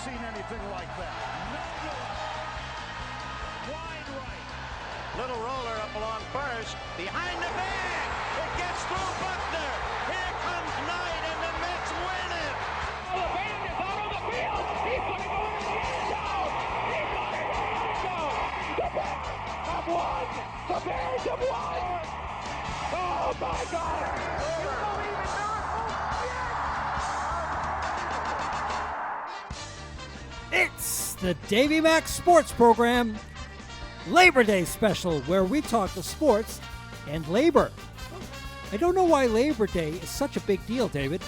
seen anything like that. Wide right. Little roller up along first. Behind the bag. It gets through Buckner. Here comes Knight, and the Mets win it. Oh, the band is out on the field. He's going to go in the end zone. He's going to go in the end zone. The Bears have won. The Bears have won. Oh, my God. You believe in miracles? It's the Davey Mac Sports Program Labor Day special, where we talk to sports and labor. I don't know why Labor Day is such a big deal, David.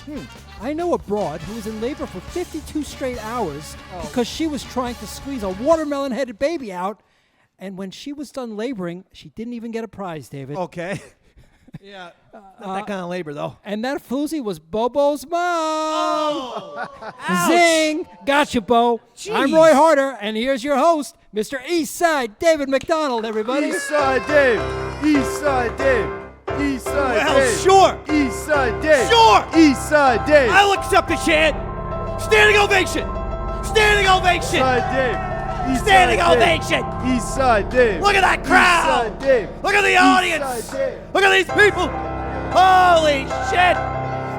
I know a broad who was in labor for 52 straight hours because she was trying to squeeze a watermelon-headed baby out, and when she was done laboring, she didn't even get a prize, David. Okay. Yeah, not that kind of labor, though. And that floozy was Bobo's mom. Oh! Zing! Gotcha, Bo. Jeez. I'm Roy Harter, and here's your host, Mr. Eastside David McDonald, everybody. Eastside Dave. Eastside Dave. Eastside Well, Dave. sure. Eastside Dave. Sure. Eastside Dave. I'll accept the chant. Standing ovation. Standing ovation. Eastside Dave. Eastside Standing Dave. ovation. Eastside Dave. Look at that crowd. Eastside Dave. Look at the audience. Eastside Dave. Look at these people. Holy shit.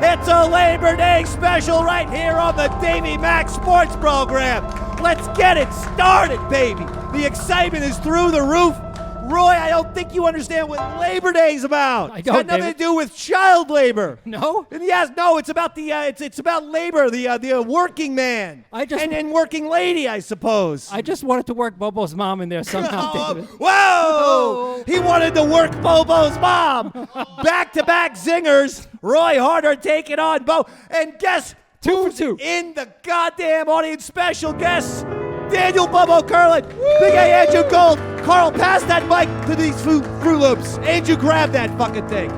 It's a Labor Day special right here on the Davey Mac Sports Program. Let's get it started, baby. The excitement is through the roof. Roy, I don't think you understand what Labor Day is about. I It's got don't, nothing David. to do with child labor. No? And yes, no, it's about the it's about labor, the working man. and working lady, I suppose. I just wanted to work Bobo's mom in there somehow, David. Whoa! He wanted to work Bobo's mom. Back-to-back zingers. Roy Harter taking on Bo. And guess 2 for 2. in the goddamn audience, special guests, Daniel Bobo Kurlan, Big A Andrew Gold. Carl, pass that mic to these Fruit Loops. Andrew, grab that fucking thing.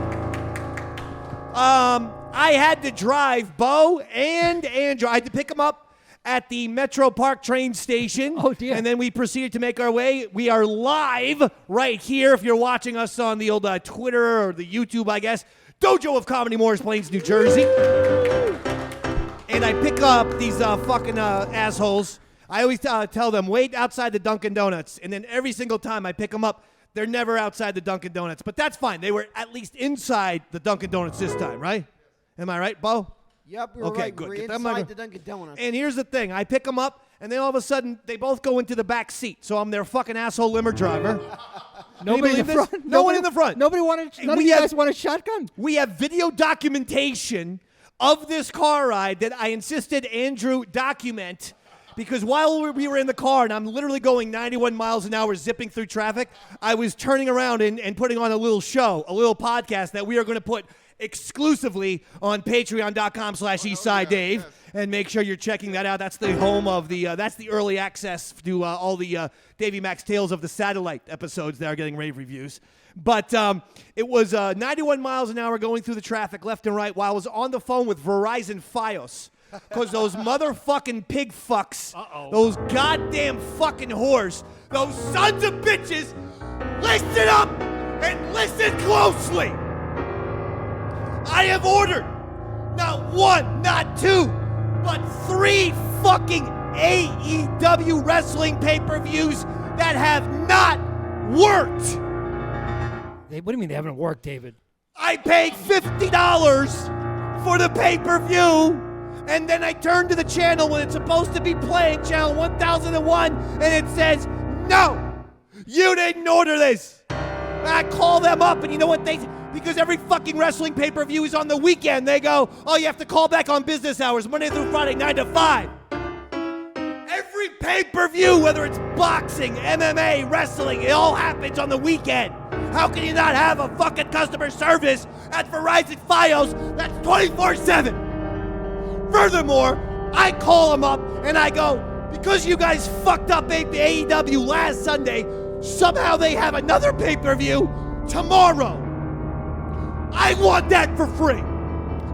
I had to drive Bo and Andrew. I had to pick them up at the Metro Park train station. Oh, dear. And then we proceeded to make our way. We are live right here if you're watching us on the old Twitter or the YouTube, I guess. Dojo of Comedy, Morris Plains, New Jersey. And I pick up these fucking assholes. I always tell them, wait outside the Dunkin' Donuts. And then every single time I pick them up, they're never outside the Dunkin' Donuts. But that's fine. They were at least inside the Dunkin' Donuts this time, right? Am I right, Bo? Yep, you're Okay, right. good. We're Get that inside mic- the Dunkin' Donuts. And here's the thing. I pick them up, and then all of a sudden, they both go into the back seat. So I'm their fucking asshole limo driver. Nobody in the believe this? front. No one in the front. Nobody wanted. None of you guys want a shotgun. We have video documentation of this car ride that I insisted Andrew document. Because while we were in the car, and I'm literally going 91 miles an hour zipping through traffic, I was turning around and putting on a little show, a little podcast that we are going to put exclusively on patreon.com/EastsideDave. And make sure you're checking that out. That's the home of that's the early access to all the Davey Mac's Tales of the Satellite episodes that are getting rave reviews. But it was 91 miles an hour going through the traffic left and right while I was on the phone with Verizon Fios. Because those motherfucking pig fucks, those goddamn fucking whores, those sons of bitches, listen up and listen closely. I have ordered not one, not two, but 3 fucking AEW wrestling pay-per-views that have not worked. What do you mean they haven't worked, David? I paid $50 for the pay-per-view. And then I turn to the channel when it's supposed to be playing, channel 1001, and it says, no, you didn't order this. And I call them up, and you know what because every fucking wrestling pay-per-view is on the weekend, they go, oh, you have to call back on business hours, Monday through Friday, 9 to 5. Every pay-per-view, whether it's boxing, MMA, wrestling, it all happens on the weekend. How can you not have a fucking customer service at Verizon Fios that's 24/7? Furthermore, I call them up and I go, because you guys fucked up AEW last Sunday, somehow they have another pay-per-view tomorrow. I want that for free.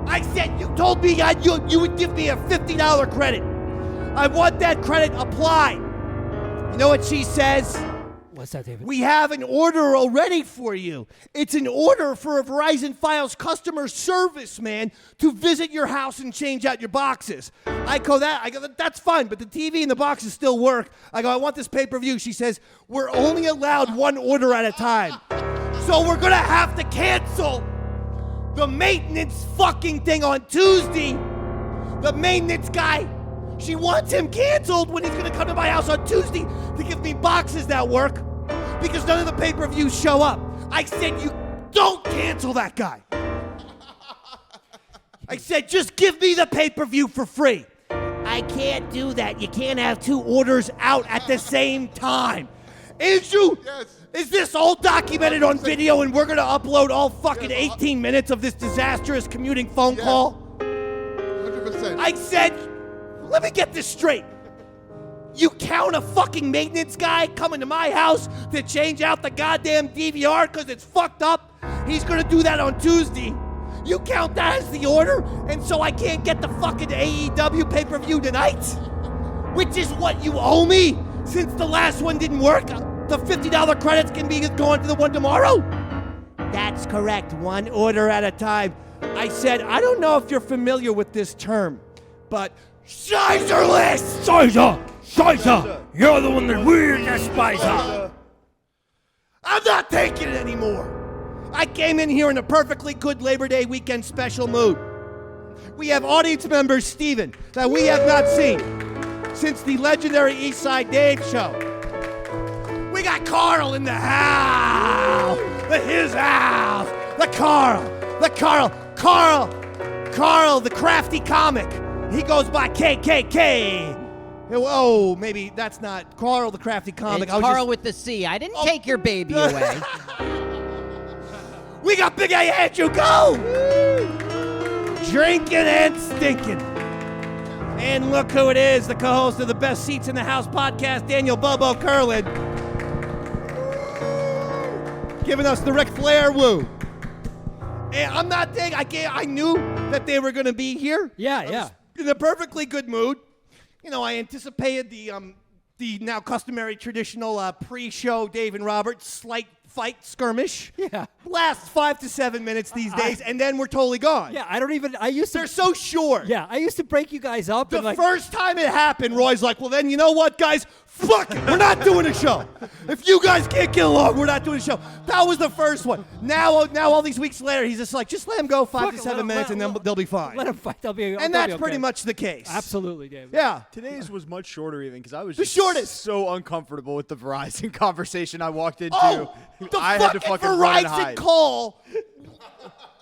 I said, you told me you would give me a $50 credit. I want that credit applied. You know what she says? What's that, David? We have an order already for you. It's an order for a Verizon Fios customer service man to visit your house and change out your boxes. I go, that's fine, but the TV and the boxes still work. I go, I want this pay-per-view. She says, we're only allowed one order at a time. So we're going to have to cancel the maintenance fucking thing on Tuesday. The maintenance guy, she wants him canceled when he's going to come to my house on Tuesday to give me boxes that work because none of the pay-per-views show up. I said, you don't cancel that guy. I said, just give me the pay-per-view for free. I can't do that. You can't have two orders out at the same time. Andrew, is this all documented on video and we're going to upload all fucking 18 minutes of this disastrous commuting phone call? 100%. I said, let me get this straight. You count a fucking maintenance guy coming to my house to change out the goddamn DVR because it's fucked up? He's going to do that on Tuesday. You count that as the order? And so I can't get the fucking AEW pay-per-view tonight? Which is what you owe me since the last one didn't work? The $50 credits can be going to the one tomorrow? That's correct. One order at a time. I said, I don't know if you're familiar with this term, but Scheiserless! Scheiße! You're the one that weird despiser. I'm not taking it anymore. I came in here in a perfectly good Labor Day weekend special mood. We have audience member Steven that we have not seen since the legendary Eastside Dave show. We got Carl in the house, his house, Carl, the crafty comic. He goes by KKK. Oh, maybe that's not Carl, the crafty comic. It's Carl with the C. I didn't take your baby away. We got Big A Andrew, go! Drinking and stinking. And look who it is, the co-host of the Best Seats in the House podcast, Daniel Bobo Kurlan. Giving us the Ric Flair woo. And I'm not thinking, I knew that they were going to be here. Yeah. In a perfectly good mood. You know, I anticipated the now customary traditional pre-show Dave and Robert slight fight skirmish. Yeah. Lasts 5 to 7 minutes these days, and then we're totally gone. Yeah, They're so short. Yeah, I used to break you guys up. The first time it happened, Roy's like, well, then you know what, guys? Fuck it. We're not doing a show. If you guys can't get along, we're not doing a show. That was the first one. Now all these weeks later, he's just like, just let him go 5 to 7 minutes, and then they'll be fine. Let them fight. And that's pretty much the case. Absolutely, David. Yeah. Today's was much shorter even because I was The just shortest. so uncomfortable with the Verizon conversation I walked into. The I had to fucking run and Verizon hide. call,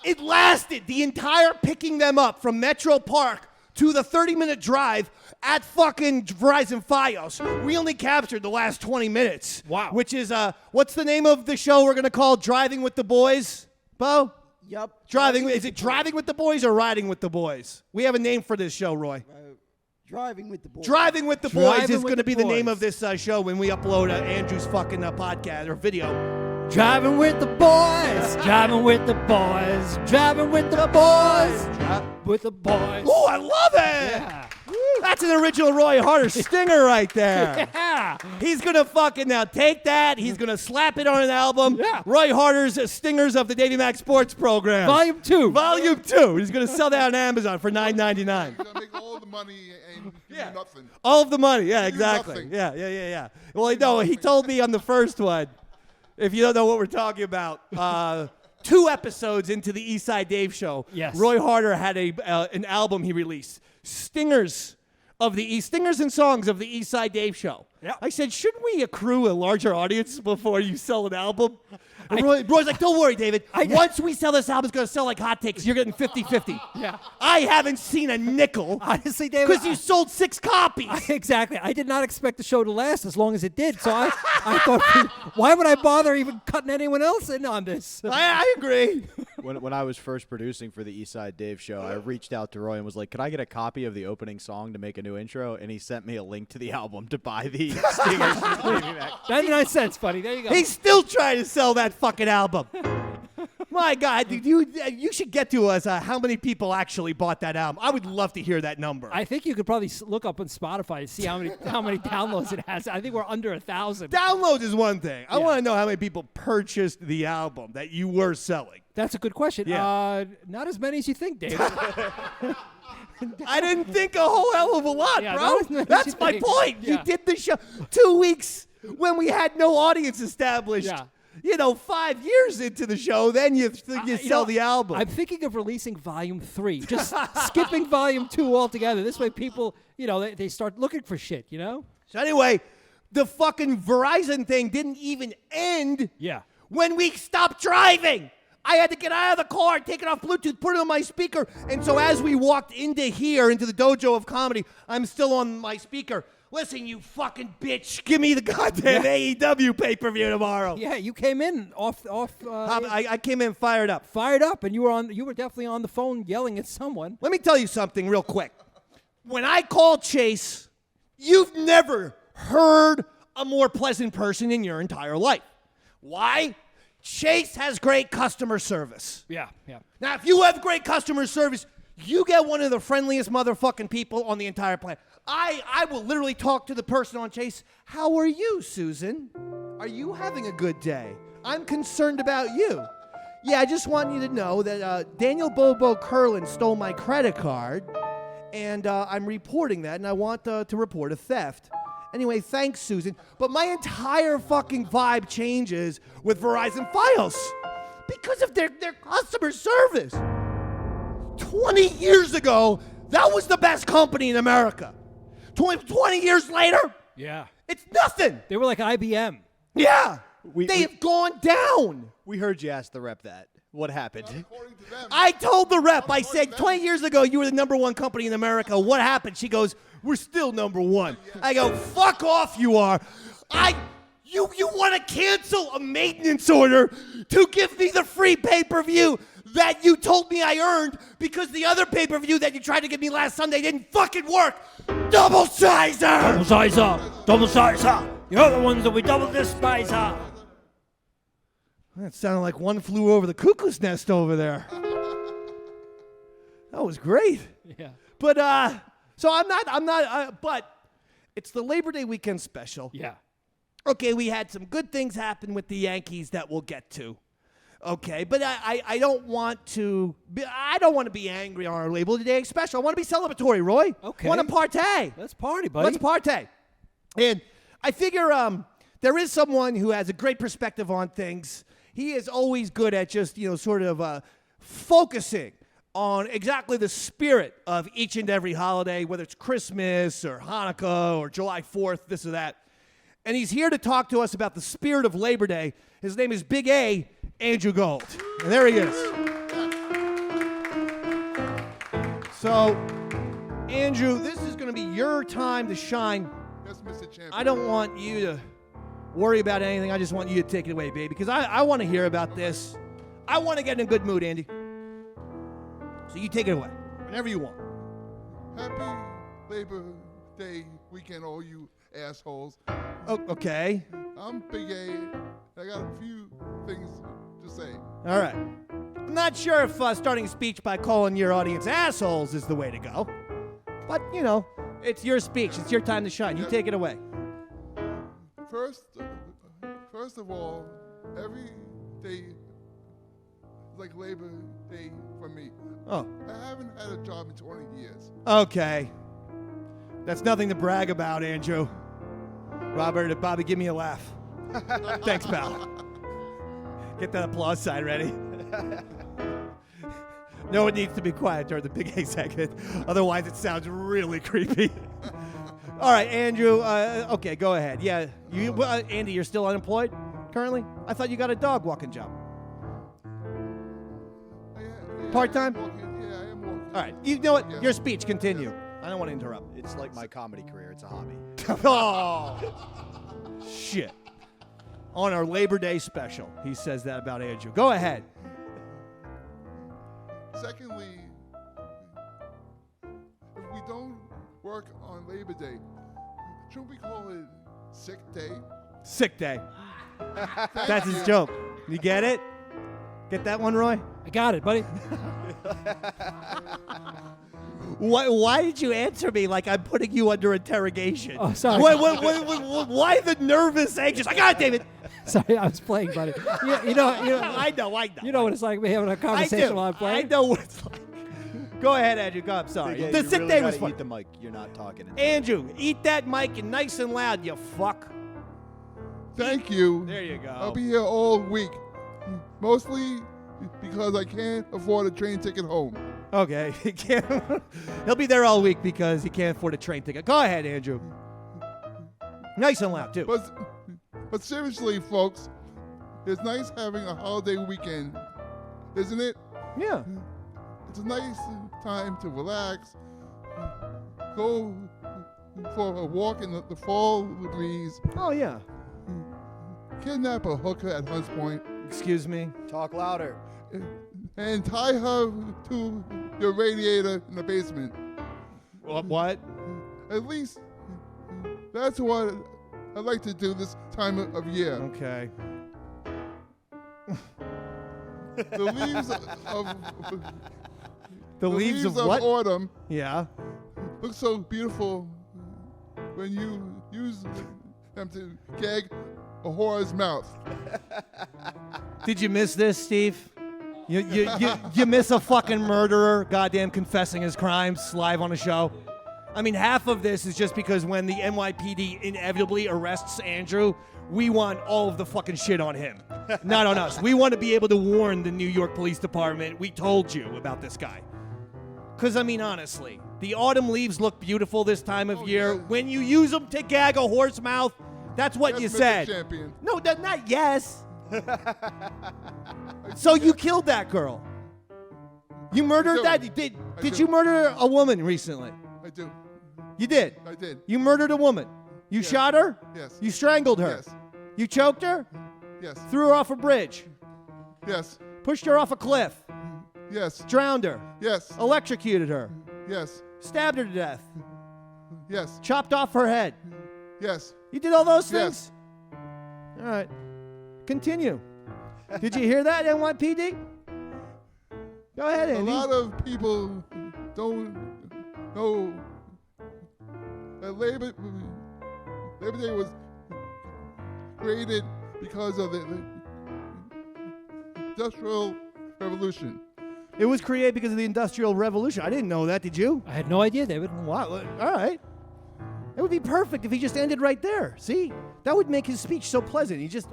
it lasted the entire picking them up from Metro Park to the 30-minute drive at fucking Verizon Fios. We only captured the last 20 minutes. Wow. Which is, what's the name of the show we're going to call Driving with the Boys? Bo? Yep. Is it Driving with the Boys or Riding with the Boys? We have a name for this show, Roy. Driving with the boys. Driving with the Boys Driving is with going to the be the name Boys. of this show when we upload Andrew's fucking podcast or video. Driving with the boys. Driving with the boys. Driving with the boys. With the boys. Oh, I love it. Yeah. That's an original Roy Harter stinger right there. Yeah. He's going to fucking now take that. He's going to slap it on an album. Yeah. Roy Harter's Stingers of the Davey Mac Sports Program. Volume 2. Volume 2. He's going to sell that on Amazon for $9.99. You're going to make all the money and give you nothing. All of the money. Yeah, Give you exactly. nothing. Yeah. Well, no, he told me on the first one, if you don't know what we're talking about, 2 episodes into the Eastside Dave show, Yes. Roy Harter had an album he released, Stingers and Songs of the Eastside Dave show. Yeah. I said, shouldn't we accrue a larger audience before you sell an album? And Roy's like, don't worry, David. Once we sell this album, it's going to sell like hotcakes. You're getting 50-50. Yeah. I haven't seen a nickel Honestly, David. because you sold 6 copies. Exactly. I did not expect the show to last as long as it did. So I thought, why would I bother even cutting anyone else in on this? I agree. When I was first producing for the Eastside Dave show, I reached out to Roy and was like, could I get a copy of the opening song to make a new intro? And he sent me a link to the album to buy the Stingers from Davey Mac. 99 cents, buddy. There you go. He's still trying to sell that fucking album. My God, you should get to us how many people actually bought that album. I would love to hear that number. I think you could probably look up on Spotify to see how many downloads it has. I think we're under 1,000. Downloads is one thing. I Yeah. want to know how many people purchased the album that you were selling. That's a good question. Yeah. Not as many as you think, David. I didn't think a whole hell of a lot, Yeah, bro. not as many as That's you my think. point. Yeah. You did the show 2 weeks when we had no audience established. Yeah. 5 years into the show, then you sell the album. I'm thinking of releasing Volume 3, just skipping Volume 2 altogether. This way people, they start looking for shit, So anyway, the fucking Verizon thing didn't even end Yeah. when we stopped driving. I had to get out of the car, take it off Bluetooth, put it on my speaker. And so as we walked into the dojo of comedy, I'm still on my speaker. Listen, you fucking bitch, give me the goddamn AEW pay-per-view tomorrow. Yeah, you came in off I came in fired up. fired up, and you were definitely on the phone yelling at someone. Let me tell you something real quick. When I call Chase, you've never heard a more pleasant person in your entire life. Why? Chase has great customer service. Yeah. Now, if you have great customer service, you get one of the friendliest motherfucking people on the entire planet. I will literally talk to the person on Chase. How are you, Susan? Are you having a good day? I'm concerned about you. Yeah, I just want you to know that Daniel Bobo Kurlan stole my credit card, and I'm reporting that, and I want to report a theft. Anyway, thanks, Susan. But my entire fucking vibe changes with Verizon Fios because of their customer service. 20 years ago, that was the best company in America. 20 years later, Yeah. it's nothing. They were like IBM. Yeah. They have gone down. We heard you ask the rep that. What happened? According to them. I told the rep, I said, 20 years ago, you were the number one company in America. What happened? She goes, we're still number one. I go, fuck off, you are. You want to cancel a maintenance order to give me the free pay-per-view that you told me I earned because the other pay-per-view that you tried to give me last Sunday didn't fucking work. Double sizer! Double sizer! Double sizer! You're the ones that we double despiser! That sounded like One Flew Over the Cuckoo's Nest over there. That was great. Yeah. But, so I'm not, but it's the Labor Day weekend special. Yeah. Okay, we had some good things happen with the Yankees that we'll get to. Okay, but I don't want to be angry on our Labor Day special. I want to be celebratory, Roy. Okay. I want to partay. Let's party, buddy. Let's partay. And I figure there is someone who has a great perspective on things. He is always good at just, sort of focusing on exactly the spirit of each and every holiday, whether it's Christmas or Hanukkah or July 4th, this or that. And he's here to talk to us about the spirit of Labor Day. His name is Big A, Andrew Gold. And there he is. So, Andrew, this is going to be your time to shine. Yes, Mr. Champion. I don't want you to worry about anything. I just want you to take it away, baby, because I want to hear about this. I want to get in a good mood, Andy. So you take it away whenever you want. Happy Labor Day weekend, all you assholes. Oh, okay. I'm Big A. I got a few things to say. All right. I'm not sure if starting a speech by calling your audience assholes is the way to go. But, it's your speech. It's your time to shine. You take it away. First of all, every day is like Labor Day for me. Oh, I haven't had a job in 20 years. okay. That's nothing to brag about, Andrew. Robert, Bobby, give me a laugh. Thanks, pal. Get that applause sign ready. No one needs to be quiet during the Big A segment. Otherwise, it sounds really creepy. All right, Andrew. Okay, go ahead. Yeah, Andy, you're still unemployed currently? I thought you got a dog walking job. Yeah, Part-time? I am working. All right. You know what? Yes. Your speech. Continue. I don't want to interrupt. It's like my comedy career. It's a hobby. Oh, shit. On our Labor Day special, he says that about Andrew. Go ahead. Secondly, if we don't work on Labor Day, shouldn't we call it Sick Day? Sick day. That's his joke. You get it? Get that one, Roy? I got it, buddy. Why did you answer me like I'm putting you under interrogation? Oh, sorry. Why the nervous, anxious? I got it, David. Sorry, I was playing, buddy. You know. I know. You know what it's like me having a I conversation do. while I'm playing. I know what it's like. Go ahead, Andrew. Go. I'm sorry. Yeah, The you sick really day gotta was fun. eat the mic. You're not talking. Andrew, eat that mic and nice and loud, you fuck. Thank you. There you go. I'll be here all week. Mostly because I can't afford a train ticket home. Okay. He'll be there all week because he can't afford a train ticket. Go ahead, Andrew. Nice and loud, too. But seriously, folks, it's nice having a holiday weekend, isn't it? Yeah. It's a nice time to relax, go for a walk in the fall breeze, Oh, yeah. kidnap a hooker at Hunts Point, Excuse me. Talk louder. and tie her to your radiator in the basement. What? At least that's what I like to do this time of year. Okay. The leaves of The leaves of of what? autumn Yeah. look so beautiful when you use them to gag a whore's mouth. Did you miss this, Steve? You miss a fucking murderer goddamn confessing his crimes live on a show? I mean, half of this is just because when the NYPD inevitably arrests Andrew, we want all of the fucking shit on him, not on us. We want to be able to warn the New York Police Department, we told you about this guy. Because, I mean, honestly, the autumn leaves look beautiful this time of year. yeah. When you use them to gag a horse mouth, that's what Yes, you Mr. said. Champion. No, not yes. So you killed that girl. You murdered I that? do. Did you murder a woman recently? I do. You did? I did. You murdered a woman. You Yes. shot her? Yes. You strangled her? Yes. You choked her? Yes. Threw her off a bridge? Yes. Pushed her off a cliff? Yes. Drowned her? Yes. Electrocuted her? Yes. Stabbed her to death? Yes. Chopped off her head? Yes. You did all those Yes. things? All right. Continue. Did you hear that, NYPD? Go ahead, A Andy. lot of people don't know that Labor Day was created because of the Industrial Revolution. It was created because of the Industrial Revolution. I didn't know that. Did you? I had no idea, David. Wow. All right. It would be perfect if he just ended right there. See? That would make his speech so pleasant. He just,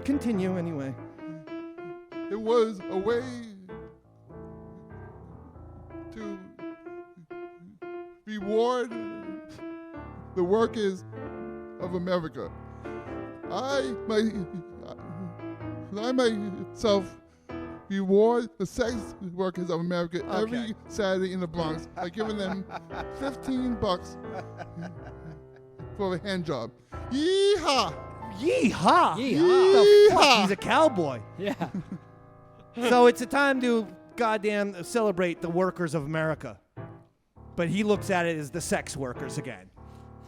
continue anyway. It was a way to reward the workers of America. I myself reward the sex workers of America every Saturday in the Bronx by giving them $15 for a hand job. Yeehaw! Yeehaw! Yeehaw. The fuck? Yeehaw. He's a cowboy. Yeah. So it's a time to goddamn celebrate the workers of America. But he looks at it as the sex workers again.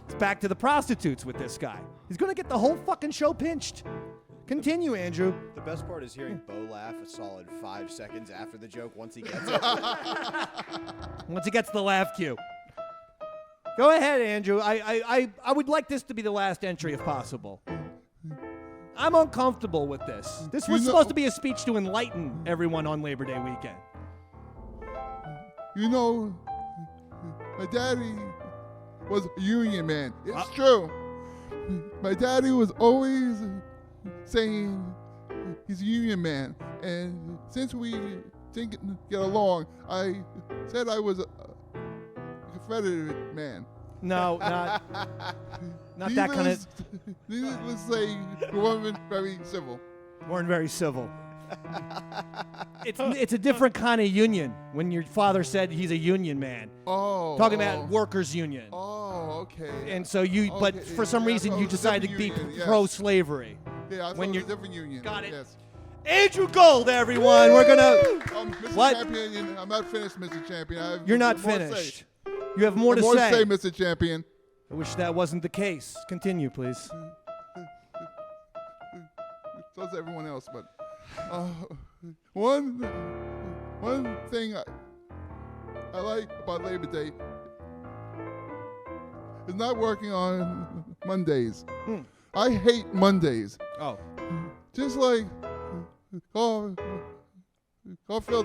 It's back to the prostitutes with this guy. He's going to get the whole fucking show pinched. Continue, Andrew. The best part is hearing Bo laugh a solid 5 seconds after the joke once he gets it. Once he gets the laugh cue. Go ahead, Andrew. I would like this to be the last entry if possible. I'm uncomfortable with this. This was supposed to be a speech to enlighten everyone on Labor Day weekend. You know, my daddy was a union man. It's true. My daddy was always saying he's a union man. And since we didn't get along, I said I was a Confederate man. No, not that kind of. Needless to say, we weren't very civil. Weren't very civil. It's a different kind of union when your father said he's a union man. Oh. Talking about workers' union. Oh, okay. And so you, but Okay, for some yeah, reason so you it's a decided to different be union, yes. pro-slavery. Yeah, I thought when it was you're- a different union. Got it. Yes. Andrew Gold, everyone. We're gonna. Mr. What? Champion, I'm not finished, Mr. Champion. I have You're not more to say. finished. You have more to More say. to say, Mr. Champion. I wish that wasn't the case. Continue, please. So does everyone else, but One thing I like about Labor Day is not working on Mondays. I hate Mondays. Oh. Just like Garfield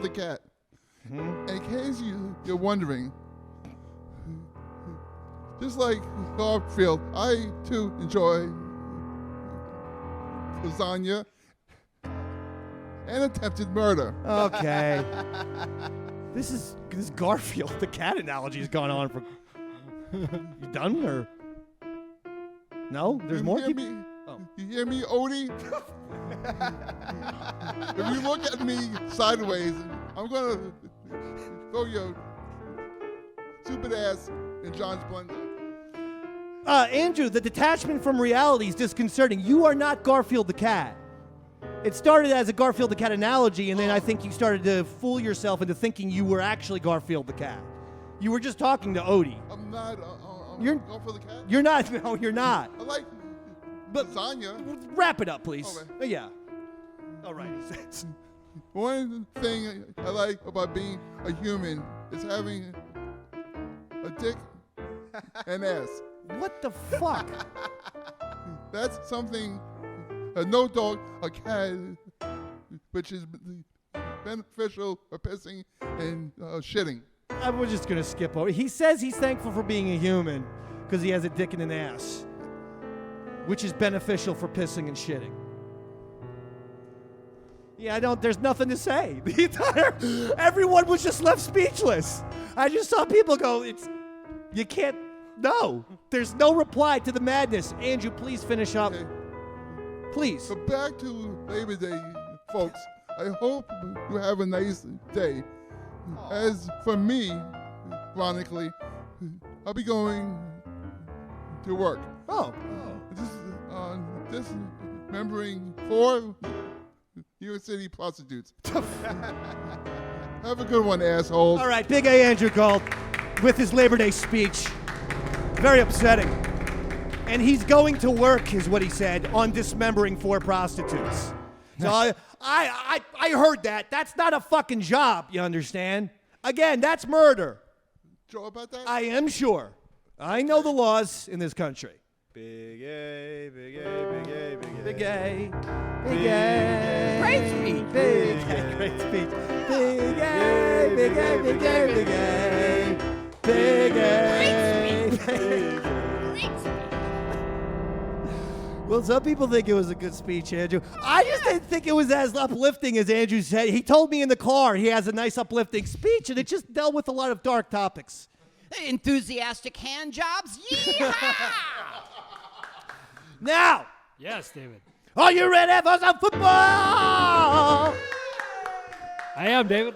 the cat. In case you're wondering, just like Garfield, I too enjoy lasagna and attempted murder. Okay. This Garfield, the cat analogy has gone on for. You done or no? There's more. You hear me, Odie? If you look at me sideways, I'm gonna throw your stupid ass in John's blender. Andrew, the detachment from reality is disconcerting. You are not Garfield the cat. It started as a Garfield the cat analogy, and then I think you started to fool yourself into thinking you were actually Garfield the cat. You were just talking to Odie. I'm not. You're Garfield the cat. You're not. No, you're not. I like lasagna. Wrap it up, please. Okay. Yeah. All right. One thing I like about being a human is having a dick and ass. What the fuck? That's something no dog, a cat, which is beneficial for pissing and shitting. We're just going to skip over. He says he's thankful for being a human because he has a dick and an ass, which is beneficial for pissing and shitting. Yeah, there's nothing to say. Everyone was just left speechless. I just saw people go, you can't, no. There's no reply to the madness. Andrew, please finish up. Okay. Please. So back to Labor Day, folks. I hope you have a nice day. As for me, ironically, I'll be going to work. Just remembering 4 New York City prostitutes. Have a good one, assholes. All right, Big A Andrew called with his Labor Day speech. Very upsetting. And he's going to work, is what he said, on dismembering 4 prostitutes. So I heard that. That's not a fucking job, you understand? Again, that's murder. Sure about that? I am sure. I know the laws in this country. Big A, big A, big A, big A. Big A. Big A. Great speech. Big A. Great speech. Big A. Big A. Big A. Big A. Big A. Great speech. Well, some people think it was a good speech, Andrew. I just didn't think it was as uplifting as Andrew said. He told me in the car he has a nice uplifting speech, and it just dealt with a lot of dark topics. Enthusiastic hand jobs. Yeehaw! Now, Yes, David. are you ready for some football? I am, David.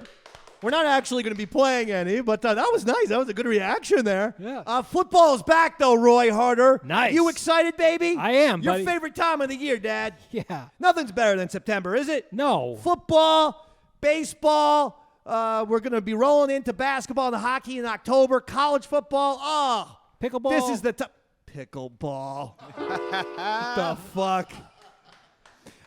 We're not actually going to be playing any, but that was nice. That was a good reaction there. Yeah. Football's back, though, Roy Harter. Nice. You excited, baby? I am, Your buddy. favorite time of the year, Dad. Yeah. Nothing's better than September, is it? No. Football, baseball. We're going to be rolling into basketball and hockey in October. College football. Oh, Pickleball. this is the time. Pickleball. The fuck?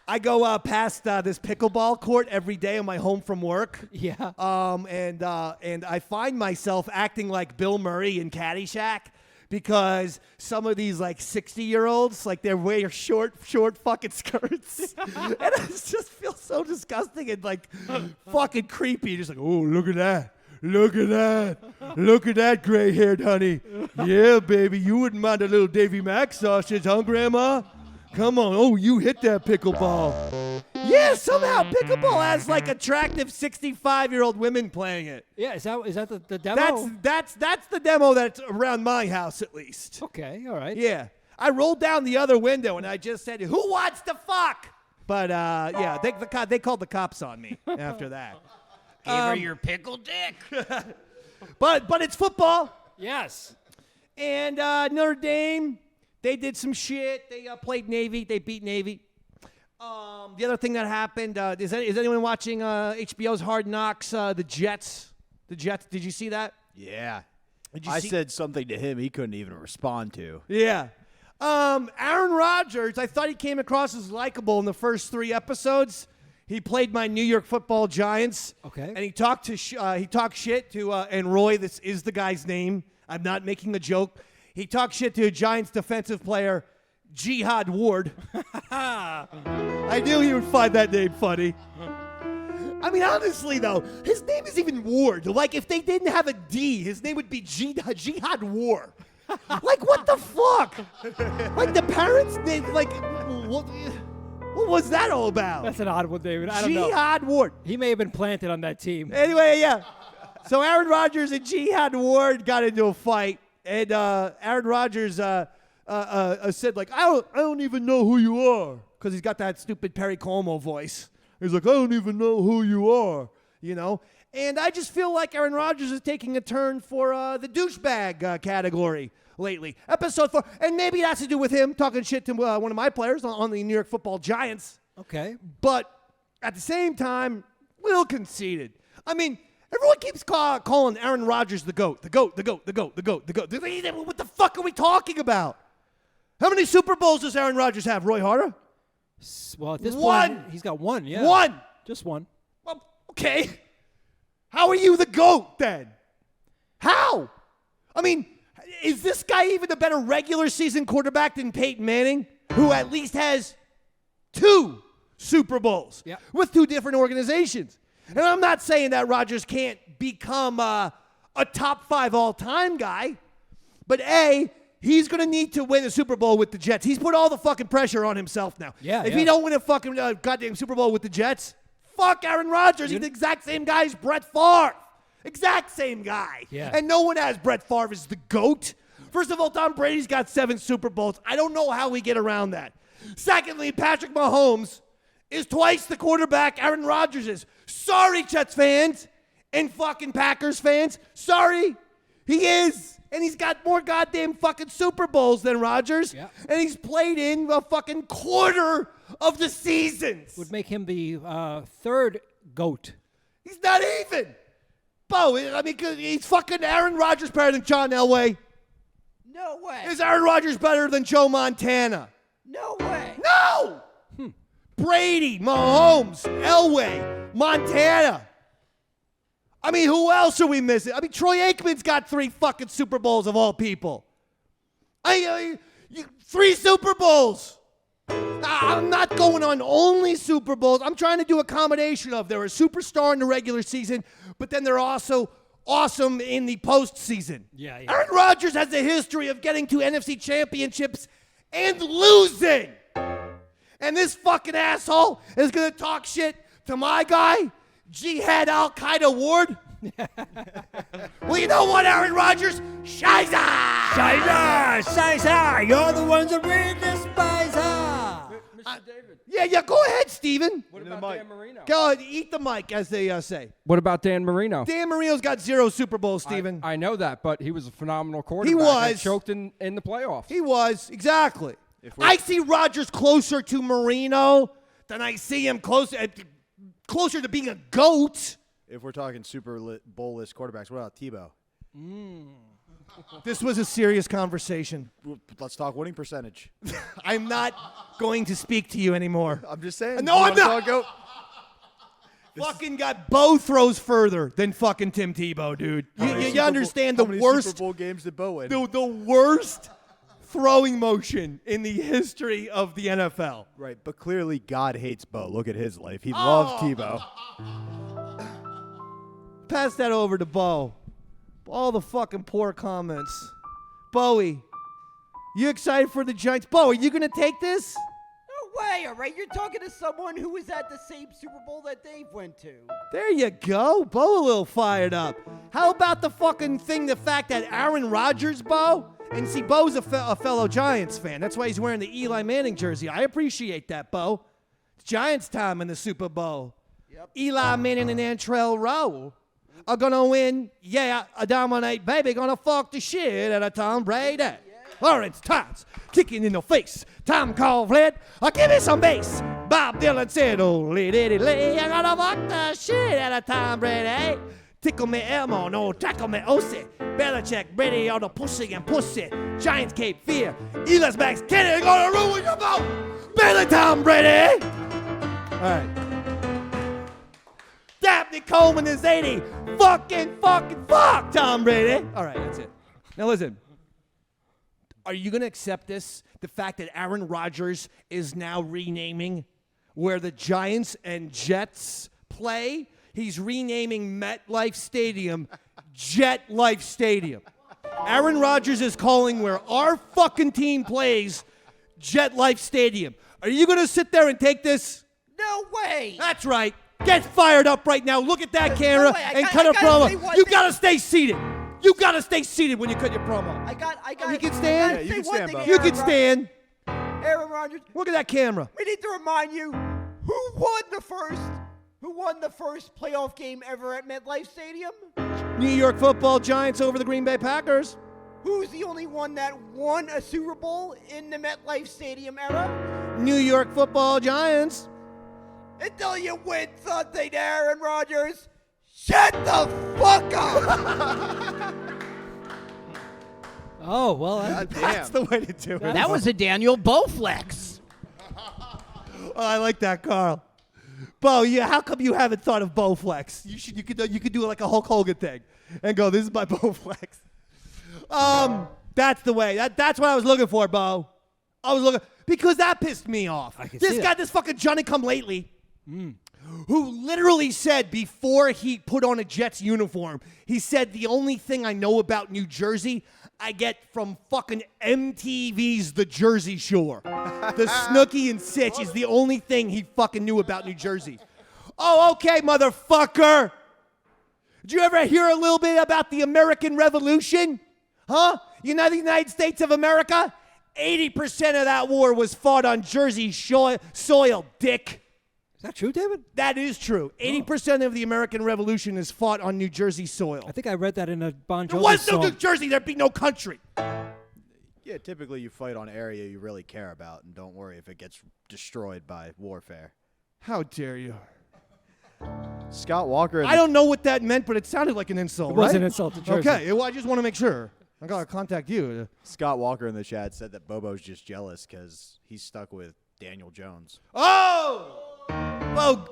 I go past this pickleball court every day on my home from work. Yeah. And I find myself acting like Bill Murray in Caddyshack because some of these like 60-year-olds, like they're wearing short fucking skirts. And I just feel so disgusting and like fucking creepy. Just like, oh, look at that. Look at that. Look at that gray-haired honey. Yeah, baby. You wouldn't mind a little Davey Mac sausage, huh, Grandma? Come on. Oh, you hit that pickleball. Yeah, somehow pickleball has like attractive 65-year-old women playing it. Yeah, is that the demo? That's the demo that's around my house at least. Okay, all right. Yeah. I rolled down the other window and I just said, "Who wants to fuck?" But yeah, they called the cops on me after that. Give her your pickle dick. But it's football. Yes. And Notre Dame, they did some shit. They played Navy. They beat Navy. The other thing that happened, is anyone watching HBO's Hard Knocks, the Jets? The Jets, did you see that? Yeah. Did you I see- said something to him he couldn't even respond to. Yeah. Aaron Rodgers, I thought he came across as likable in the first 3 episodes. He played my New York Football Giants. Okay. And he talked shit to and Roy. This is the guy's name. I'm not making a joke. He talked shit to a Giants defensive player, Jihad Ward. I knew he would find that name funny. I mean, honestly, though, his name is even Ward. Like, if they didn't have a D, his name would be Jihad War. Like, what the fuck? Like, the parents, what was that all about? That's an odd one, David. I don't know. Jihad Ward. He may have been planted on that team. Anyway, yeah. So Aaron Rodgers and Jihad Ward got into a fight, and Aaron Rodgers said, like, I don't even know who you are, because he's got that stupid Perry Como voice. He's like, I don't even know who you are, you know? And I just feel like Aaron Rodgers is taking a turn for the douchebag category lately. Episode 4, and maybe it has to do with him talking shit to one of my players on the New York Football Giants. Okay. But at the same time, a little conceited. I mean, everyone keeps calling Aaron Rodgers the GOAT, the GOAT, the GOAT, the GOAT, the GOAT, the GOAT. What the fuck are we talking about? How many Super Bowls does Aaron Rodgers have, Roy Harter? Well, at this One. point, he's got one, yeah. One. Just one. Well, okay. How are you the GOAT then? How? I mean, is this guy even a better regular season quarterback than Peyton Manning, who at least has 2 Super Bowls with 2 different organizations? And I'm not saying that Rodgers can't become a top 5 all-time guy, but A, he's going to need to win a Super Bowl with the Jets. He's put all the fucking pressure on himself now. If he don't win a fucking goddamn Super Bowl with the Jets, fuck Aaron Rodgers. He's the exact same guy as Brett Favre. Exact same guy. Yeah. And no one has Brett Favre as the GOAT. First of all, Tom Brady's got 7 Super Bowls. I don't know how we get around that. Secondly, Patrick Mahomes is twice the quarterback Aaron Rodgers is. Sorry, Jets fans and fucking Packers fans. Sorry. He is. And he's got more goddamn fucking Super Bowls than Rodgers. Yeah. And he's played in a fucking quarter of the seasons. Would make him the 3rd GOAT. He's not even. Bo, I mean, he's fucking Aaron Rodgers better than John Elway. No way. Is Aaron Rodgers better than Joe Montana? No way. No! Brady, Mahomes, Elway, Montana. I mean, who else are we missing? I mean, Troy Aikman's got 3 fucking Super Bowls of all people. 3 Super Bowls. I'm not going on only Super Bowls. I'm trying to do a combination of they're a superstar in the regular season, but then they're also awesome in the postseason. Yeah. Aaron Rodgers has a history of getting to NFC championships and losing. And this fucking asshole is going to talk shit to my guy, Jihad Al-Qaeda Ward. Well, you know what, Aaron Rodgers? Shiza! Shiza! You're the ones that really despise her! Mr. David. Yeah, go ahead, Steven. What about Dan Marino? Go ahead, eat the mic, as they say. What about Dan Marino? Dan Marino's got 0 Super Bowls, Steven. I know that, but he was a phenomenal quarterback. He was. And choked in the playoffs. He was, exactly. I see Rodgers closer to Marino than I see him closer to being a GOAT. If we're talking Super Bowl list quarterbacks, what about Tebow? This was a serious conversation. Let's talk winning percentage. I'm not going to speak to you anymore. I'm just saying. No, I'm not. Go. Fucking got Bo throws further than fucking Tim Tebow, dude. You understand the worst Super Bowl games did Bo win? the worst throwing motion in the history of the NFL. Right, but clearly God hates Bo. Look at his life. He loves Tebow. Pass that over to Bo. All the fucking poor comments. Bowie, you excited for the Giants? Bo, are you going to take this? No way, all right? You're talking to someone who was at the same Super Bowl that Dave went to. There you go. Bo a little fired up. How about the fucking thing, the fact that Aaron Rodgers, Bo, and see, Bo's a fellow Giants fan. That's why he's wearing the Eli Manning jersey. I appreciate that, Bo. It's Giants time in the Super Bowl. Yep. Eli Manning and Antrell Rowe are going to win. Yeah, a dominate, baby. Going to fuck the shit out of Tom Brady. Yeah. Lawrence Tots kicking in the face. Tom Coughlin, give me some bass. Bob Dylan said, oh, lady, I'm going to fuck the shit out of Tom Brady. Tickle me Elmo, no tackle me Osi. Belichick, Brady, all the pushing and pussy. Giants, Cape Fear. Eli's Max Kennedy, gonna ruin your vote. Billy Tom Brady. All right. Dabney Coleman is 80. Fuck Tom Brady. All right, that's it. Now listen. Are you going to accept this? The fact that Aaron Rodgers is now renaming where the Giants and Jets play? He's renaming MetLife Stadium Jet Life Stadium. Aaron Rodgers is calling where our fucking team plays Jet Life Stadium. Are you going to sit there and take this? No way. That's right. Get fired up right now. Look at that camera and cut a promo. You got to stay seated. You got to stay seated when you cut your promo. I got. You can stand? I gotta say you can one stand, thing, Bob. You Aaron can stand. Aaron Rodgers. Look at that camera. We need to remind you who won the first playoff game ever at MetLife Stadium? New York Football Giants over the Green Bay Packers. Who's the only one that won a Super Bowl in the MetLife Stadium era? New York Football Giants. Until you win something, Aaron Rodgers. Shut the fuck up! Oh, well, That's the way to do it. That was a Daniel Bowflex. Oh, I like that, Carl. Bo, yeah, how come you haven't thought of Bowflex? You could do like a Hulk Hogan thing and go, this is my Bowflex. That's the way. That's what I was looking for, Bo. I was looking because that pissed me off. This fucking Johnny Come Lately, who literally said before he put on a Jets uniform, he said the only thing I know about New Jersey I get from fucking MTV's The Jersey Shore. The Snooki and Sitch is the only thing he fucking knew about New Jersey. Oh, okay, motherfucker. Did you ever hear a little bit about the American Revolution? Huh? United States of America? 80% of that war was fought on Jersey soil, dick. Is that true, David? That is true. 80% of the American Revolution is fought on New Jersey soil. I think I read that in a Bon Jovi There was song. no New Jersey, there'd be no country. Yeah, typically you fight on area you really care about, and don't worry if it gets destroyed by warfare. How dare you? Scott Walker. I don't know what that meant, but it sounded like an insult, It was right? an insult to Jersey. Okay, well, I just want to make sure. I got to contact you. Scott Walker in the chat said that Bobo's just jealous because he's stuck with Daniel Jones. Oh!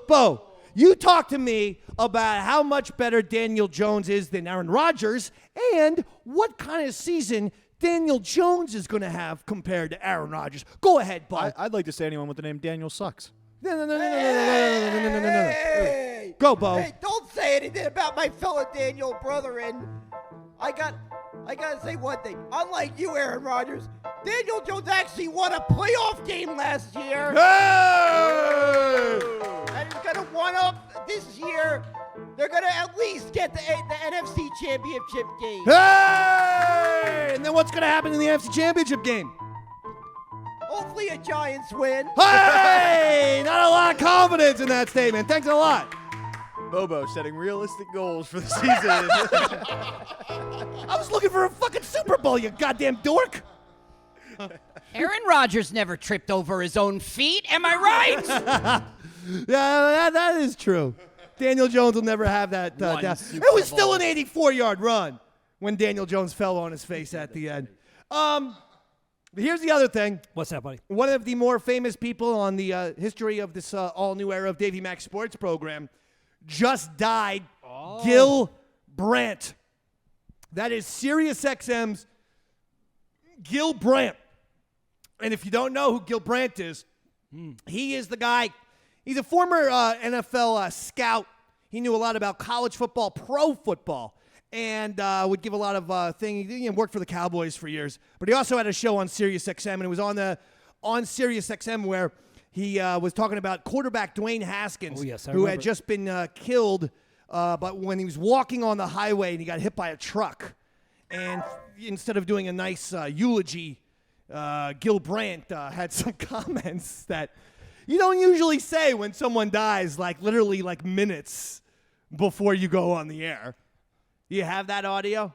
Bo, you talk to me about how much better Daniel Jones is than Aaron Rodgers and what kind of season Daniel Jones is going to have compared to Aaron Rodgers. Go ahead, Bo. I'd like to say anyone with the name Daniel sucks. No. Hey! Go, Bo. Hey, don't say anything about my fellow Daniel brethren. I gotta say one thing. Unlike you, Aaron Rodgers, Daniel Jones actually won a playoff game last year. Hey! And he's gonna one up this year. They're gonna at least get the NFC Championship game. Hey! And then what's going to happen in the NFC Championship game? Hopefully a Giants win. Hey! Not a lot of confidence in that statement. Thanks a lot. Bobo setting realistic goals for the season. I was looking for a fucking Super Bowl, you goddamn dork. Aaron Rodgers never tripped over his own feet. Am I right? Yeah, that is true. Daniel Jones will never have that down. It was still an 84-yard run when Daniel Jones fell on his face at the end. But here's the other thing. What's that, buddy? One of the more famous people on the history of this all-new era of Davey Mac Sports Program just died. Gil Brandt. That is SiriusXM's Gil Brandt. And if you don't know who Gil Brandt is, he is the guy. He's a former NFL scout. He knew a lot about college football, pro football, and would give a lot of things. He worked for the Cowboys for years. But he also had a show on SiriusXM, and it was on SiriusXM where he was talking about quarterback Dwayne Haskins, who had just been killed, but when he was walking on the highway and he got hit by a truck. And instead of doing a nice eulogy, Gil Brandt had some comments that you don't usually say when someone dies, like literally like minutes before you go on the air. You have that audio?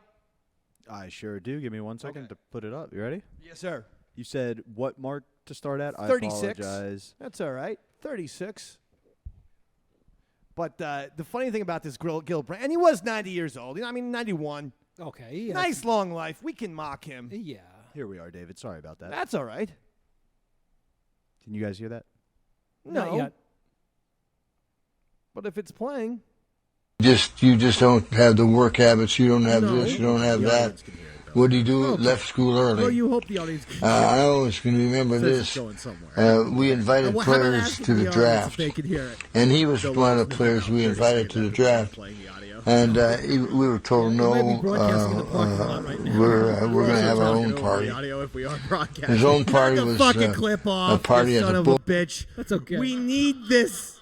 I sure do. Give me 1 second to put it up. You ready? Yes, sir. You said what mark to start at? 36. I apologize. That's all right. 36. But the funny thing about this Gil Brandt, and he was 90 years old. 91. Okay. Yeah. Nice long life. We can mock him. Yeah. Here we are, David. Sorry about that. That's all right. Can you guys hear that? Not No. yet. But if it's playing, You just don't have the work habits. You don't have this. You don't have that. What do you do? Left school early. Well, you hope the audience can I always can remember this. We invited players to the draft, and he was one of the players we invited to the draft. And we were told no. We're going to have our own party. His own party was a party at the bull. Bitch. That's okay. We need this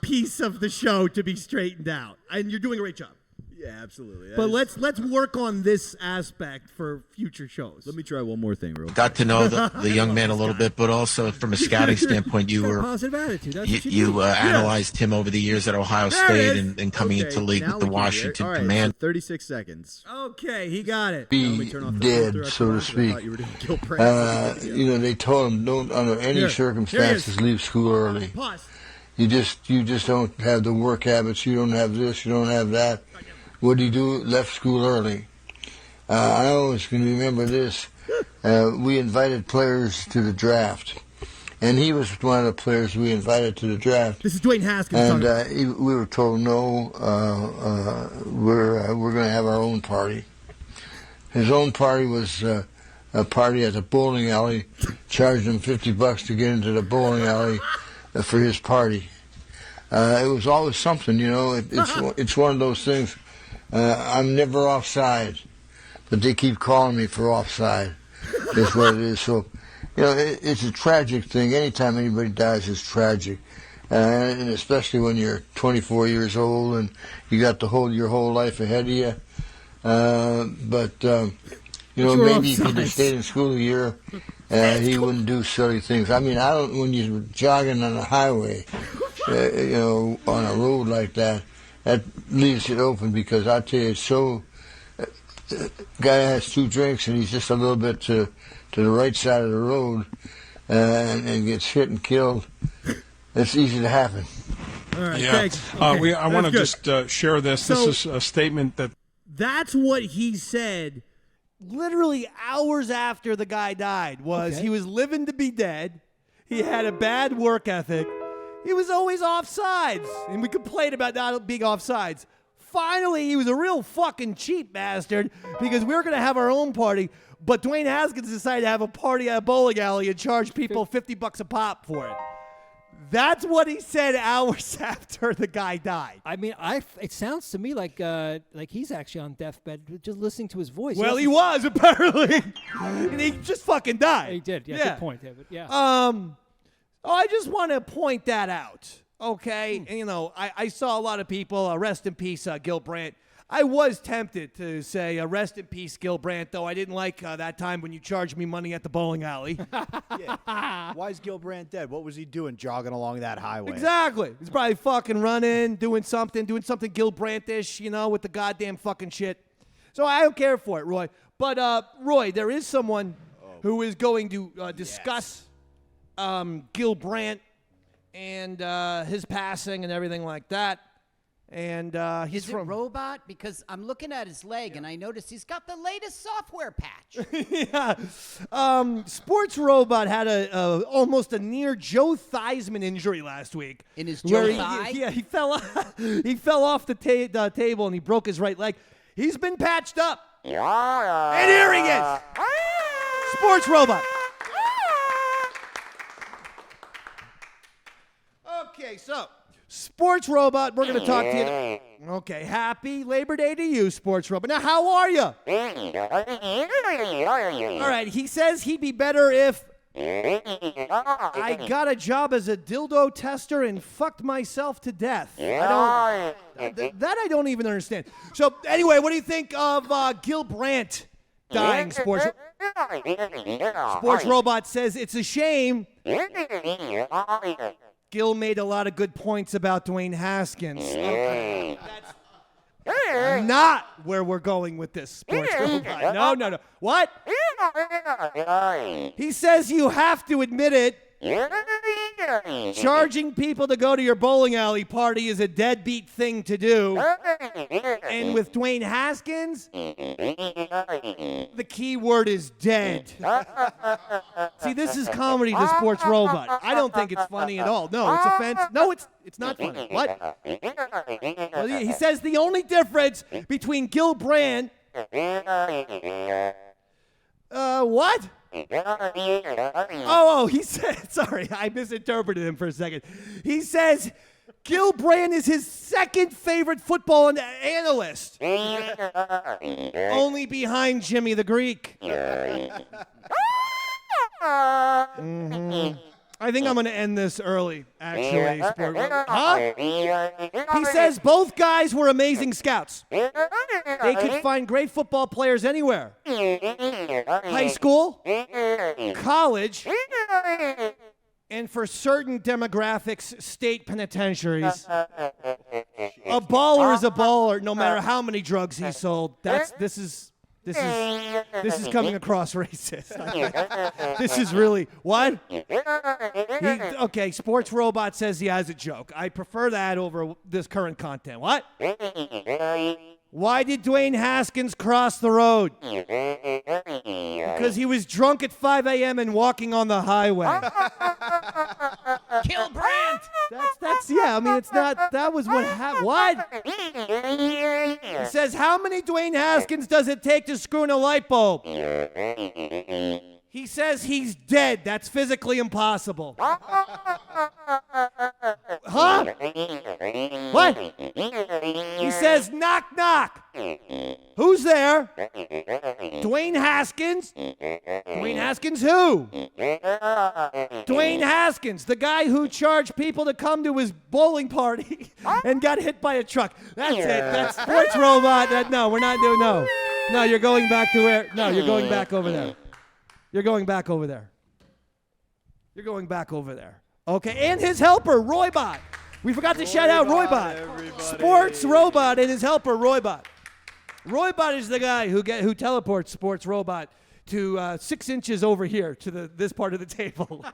piece of the show to be straightened out, and you're doing a great job. Yeah, absolutely. But let's work on this aspect for future shows. Let me try one more thing, real quick. Got to know the young man a little bit, but also from a scouting standpoint, you were positive attitude. That's what you analyzed him over the years at Ohio State and coming into the league with the Washington Command. So 36 seconds. Okay, he got it. Be dead, so to speak. They told him don't under any circumstances leave school early. Pause. You just don't have the work habits. You don't have this. You don't have that. What do you do? Left school early. I always can remember this. We invited players to the draft, and he was one of the players we invited to the draft. This is Dwayne Haskins. And we were told no. We're going to have our own party. His own party was a party at the bowling alley. Charged him $50 to get into the bowling alley for his party. It was always something, It's one of those things. I'm never offside, but they keep calling me for offside. That's what it is. So, it's a tragic thing. Anytime anybody dies, it's tragic, and especially when you're 24 years old and you got your whole life ahead of you. Maybe if he'd have stayed in school a year, he wouldn't do silly things. I mean, when you're jogging on a highway, on a road like that leaves it open, because I tell you, it's so. Guy has 2 drinks and he's just a little bit to the right side of the road, and gets hit and killed. It's easy to happen. All right, yeah. thanks. Okay, I want to just share this. So, this is a statement that. That's what he said literally hours after the guy died. He was living to be dead. He had a bad work ethic. He was always offsides, and we complained about not being offsides. Finally, he was a real fucking cheap bastard, because we were going to have our own party, but Dwayne Haskins decided to have a party at a bowling alley and charge people $50 a pop for it. That's what he said hours after the guy died. I mean, it sounds to me like he's actually on deathbed, just listening to his voice. Well, he was, apparently. And he just fucking died. He did. Yeah, good point, David. Yeah. I just want to point that out, okay? And, I saw a lot of people, rest in peace, Gil Brandt. I was tempted to say, rest in peace, Gil Brandt, though I didn't like that time when you charged me money at the bowling alley. Yeah. Why is Gil Brandt dead? What was he doing jogging along that highway? Exactly. He's probably fucking running, doing something Gil Brandt-ish, with the goddamn fucking shit. So I don't care for it, Roy. But, Roy, there is someone who is going to discuss Gil Brandt and his passing and everything like that. And he's Is it Robot? Because I'm looking at his leg, and I noticed he's got the latest software patch. Yeah. Sports Robot had almost a near Joe Theismann injury last week. In his Joe thigh? He fell off the table, and he broke his right leg. He's been patched up. And here he is. Sports Robot. Okay, so Sports Robot, we're going to talk to you. Okay, happy Labor Day to you, Sports Robot. Now, how are you? All right, he says he'd be better if I got a job as a dildo tester and fucked myself to death. That I don't even understand. So, anyway, what do you think of Gil Brandt dying, Sports Robot says it's a shame. Gil made a lot of good points about Dwayne Haskins. That's not where we're going with this, Sports Robot. No. What? He says you have to admit it. Charging people to go to your bowling alley party is a deadbeat thing to do. And with Dwayne Haskins, the key word is dead. See, this is comedy to Sports Robot. I don't think it's funny at all. No, it's offensive. No, it's not funny. What? Well, he says the only difference between Gil Brandt. What? Oh, he said, sorry, I misinterpreted him for a second. He says Gil Brandt is his second favorite football analyst. Only behind Jimmy the Greek. I think I'm going to end this early, actually. Huh? He says both guys were amazing scouts. They could find great football players anywhere. High school, college, and for certain demographics, state penitentiaries. A baller is a baller, no matter how many drugs he sold. This is coming across racist. This is really what? Okay, Sports Robot says he has a joke. I prefer that over this current content. What? Why did Dwayne Haskins cross the road? Because he was drunk at 5 a.m. and walking on the highway. Gil Brandt. That's yeah. I mean, it's not. That was what happened. What? He says, how many Dwayne Haskins does it take to screw in a light bulb? He says he's dead. That's physically impossible. Huh? What? He says, knock, knock. Who's there? Dwayne Haskins? Dwayne Haskins who? Dwayne Haskins, the guy who charged people to come to his bowling party and got hit by a truck. That's it. That's Sports Robot. No, we're not doing, no. No, you're going back to where, no, you're going back over there. You're going back over there. You're going back over there. Okay, and his helper, Roybot. We forgot to shout out Roybot. Sports Robot and his helper, Roybot. Roybot is the guy who teleports Sports Robot to 6 inches over here to this part of the table.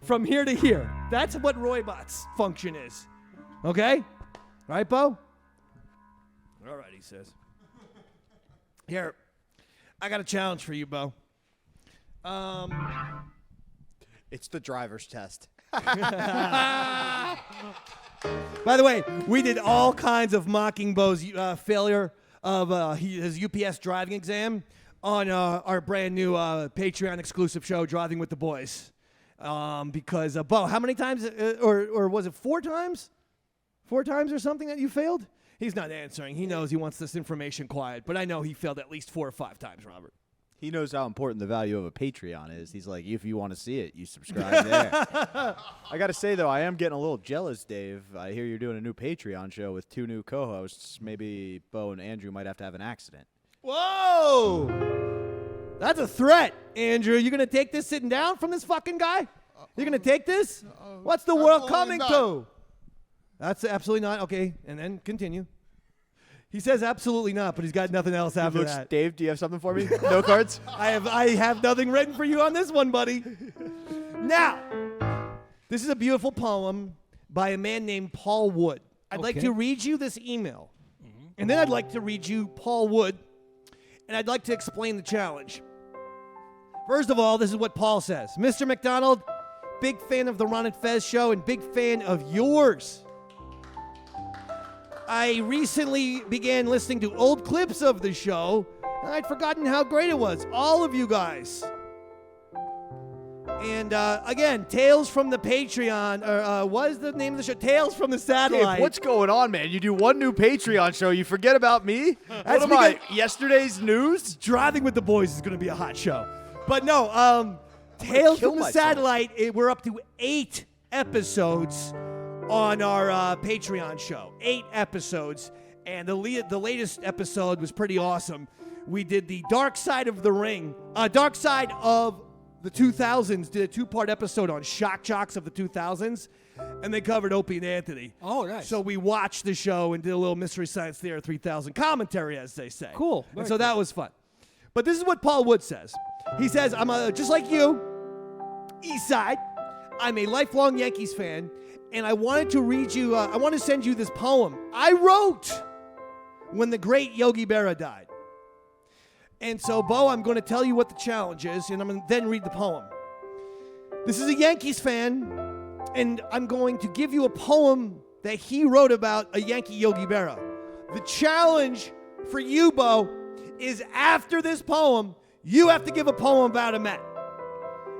From here to here. That's what Roybot's function is. Okay? Right, Bo? All right, he says. Here, I got a challenge for you, Bo. It's the driver's test. By the way, we did all kinds of mocking Bo's failure of his UPS driving exam on our brand new Patreon exclusive show, Driving with the Boys. Because, Bo, how many times, or was it 4 times? 4 times or something that you failed? He's not answering. He knows he wants this information quiet, but I know he failed at least 4 or 5 times, Robert. He knows how important the value of a Patreon is. He's like, if you want to see it, you subscribe there. I got to say, though, I am getting a little jealous, Dave. I hear you're doing a new Patreon show with 2 new co-hosts. Maybe Bo and Andrew might have to have an accident. Whoa! That's a threat, Andrew. You going to take this sitting down from this fucking guy? You're going to take this? What's the world coming to? That's absolutely not. Okay, and then continue. He says absolutely not, but he's got nothing else after that. Dave, do you have something for me? No cards? I have nothing written for you on this one, buddy. Now, this is a beautiful poem by a man named Paul Wood. I'd like to read you this email, and then I'd like to read you Paul Wood, and I'd like to explain the challenge. First of all, this is what Paul says. Mr. McDonald, big fan of the Ron and Fez show and big fan of yours. I recently began listening to old clips of the show, and I'd forgotten how great it was. All of you guys. And again, Tales from the Patreon, what is the name of the show? Tales from the Satellite. Dave, what's going on, man? You do one new Patreon show, you forget about me? What am I, yesterday's news? Driving with the Boys is going to be a hot show. But no, Tales from the Satellite, we're up to 8 episodes on our Patreon show. 8 episodes. And the latest episode was pretty awesome. We did the Dark Side of the Ring. Dark Side of the 2000s did a 2-part episode on shock jocks of the 2000s. And they covered Opie and Anthony. Oh, nice. So we watched the show and did a little Mystery Science Theater 3000 commentary, as they say. Cool. And so that was fun. But this is what Paul Wood says. He says, I'm just like you, East Side. I'm a lifelong Yankees fan, and I wanted to read you, I want to send you this poem I wrote when the great Yogi Berra died. And so, Bo, I'm going to tell you what the challenge is, and I'm going to then read the poem. This is a Yankees fan, and I'm going to give you a poem that he wrote about a Yankee Yogi Berra. The challenge for you, Bo, is after this poem, you have to give a poem about a Met.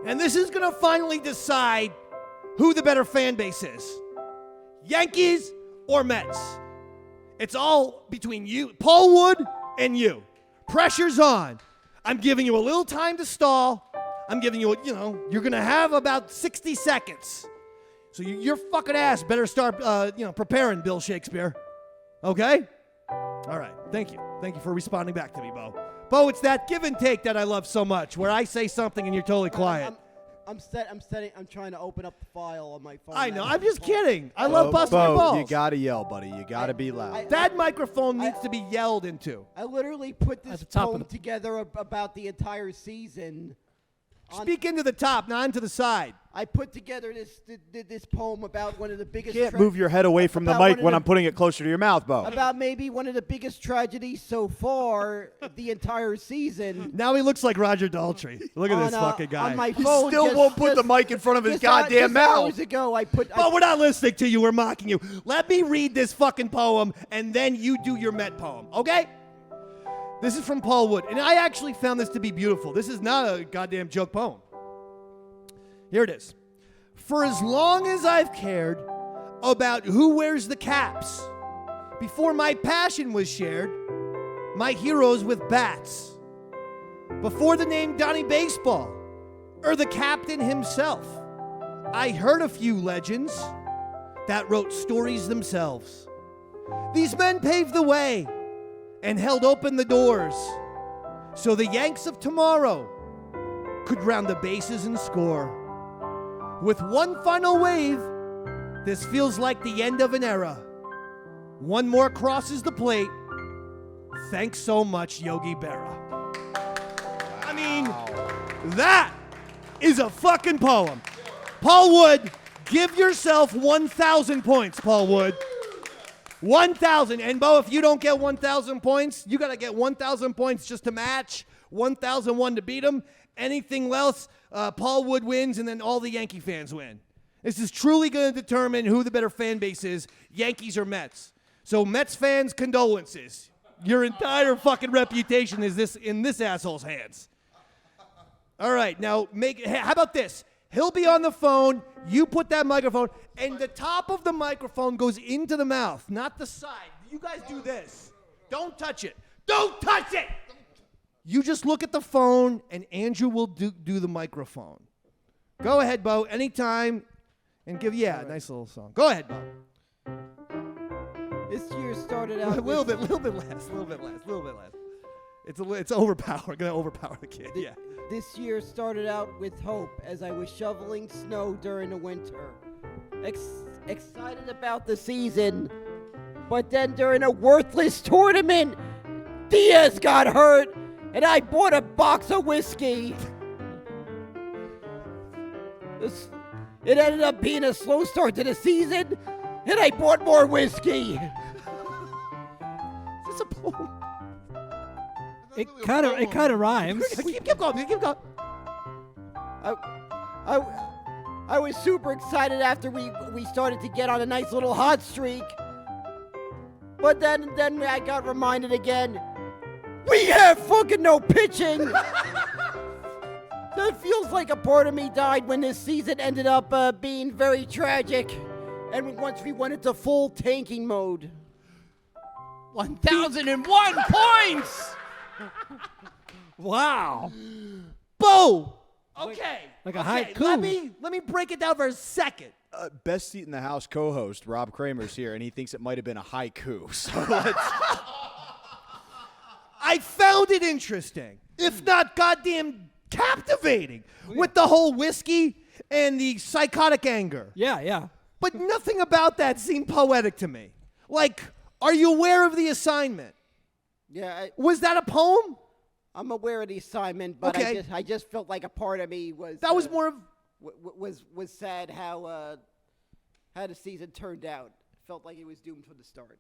And this is going to finally decide who the better fan base is. Yankees or Mets. It's all between you, Paul Wood, and you. Pressure's on. I'm giving you a little time to stall. I'm giving you, you're going to have about 60 seconds. So your fucking ass better start, preparing, Bill Shakespeare. Okay? All right. Thank you. Thank you for responding back to me, Bo. Bo, it's that give and take that I love so much, where I say something and you're totally quiet. I'm trying to open up the file on my phone. I know. I'm just kidding. I love busting your balls. You gotta yell, buddy. You gotta be loud. That microphone needs to be yelled into. I literally put this poem together about the entire season. Speak into the top, not into the side. I put together this poem about one of the biggest. You can't move your head away from the mic when I'm putting it closer to your mouth, Bo. About maybe one of the biggest tragedies so far the entire season. Now he looks like Roger Daltrey. Look at this fucking guy. On my He phone, still won't put the mic in front of his goddamn mouth. Hours ago, I put. But we're not listening to you. We're mocking you. Let me read this fucking poem, and then you do your Met poem, okay? This is from Paul Wood, and I actually found this to be beautiful. This is not a goddamn joke poem. Here it is. For as long as I've cared about who wears the caps, before my passion was shared, my heroes with bats, before the name Donnie Baseball, or the captain himself, I heard a few legends that wrote stories themselves. These men paved the way and held open the doors so the Yanks of tomorrow could round the bases and score. With one final wave, this feels like the end of an era. One more crosses the plate. Thanks so much, Yogi Berra. I mean, that is a fucking poem. Paul Wood, give yourself 1,000 points, Paul Wood. 1,000. And, Bo, if you don't get 1,000 points, you got to get 1,000 points just to match, 1,001 to beat him. Anything else, Paul Wood wins, and then all the Yankee fans win. This is truly going to determine who the better fan base is, Yankees or Mets. So Mets fans, condolences. Your entire fucking reputation is in this asshole's hands. All right, now how about this? He'll be on the phone, you put that microphone, and the top of the microphone goes into the mouth, not the side. You guys do this. Don't touch it. Don't touch it! You just look at the phone, and Andrew will do the microphone. Go ahead, Bo, anytime, and give, a nice little song. Go ahead, Bo. This year started out a little bit less. It's overpowered. Gonna overpower the kid. Yeah. This year started out with hope as I was shoveling snow during the winter. Excited about the season, but then during a worthless tournament, Diaz got hurt, and I bought a box of whiskey. It ended up being a slow start to the season, and I bought more whiskey. Is this a poem? It kind of rhymes. Keep going. I was super excited after we started to get on a nice little hot streak. But then I got reminded again, we have fucking no pitching. So it feels like a part of me died when this season ended up being very tragic. And once we went into full tanking mode. 1,001 points! Wow. Bo! Okay. Like a haiku. Let me break it down for a second. Best seat in the house co-host Rob Kramer's here, and he thinks it might have been a haiku. So let's. I found it interesting, if not goddamn captivating, with the whole whiskey and the psychotic anger. Yeah. But nothing about that seemed poetic to me. Like, are you aware of the assignment? Yeah. Was that a poem? I'm aware of the assignment, but Okay. I just felt like a part of me was. That was more of was sad how the season turned out. Felt like it was doomed from the start.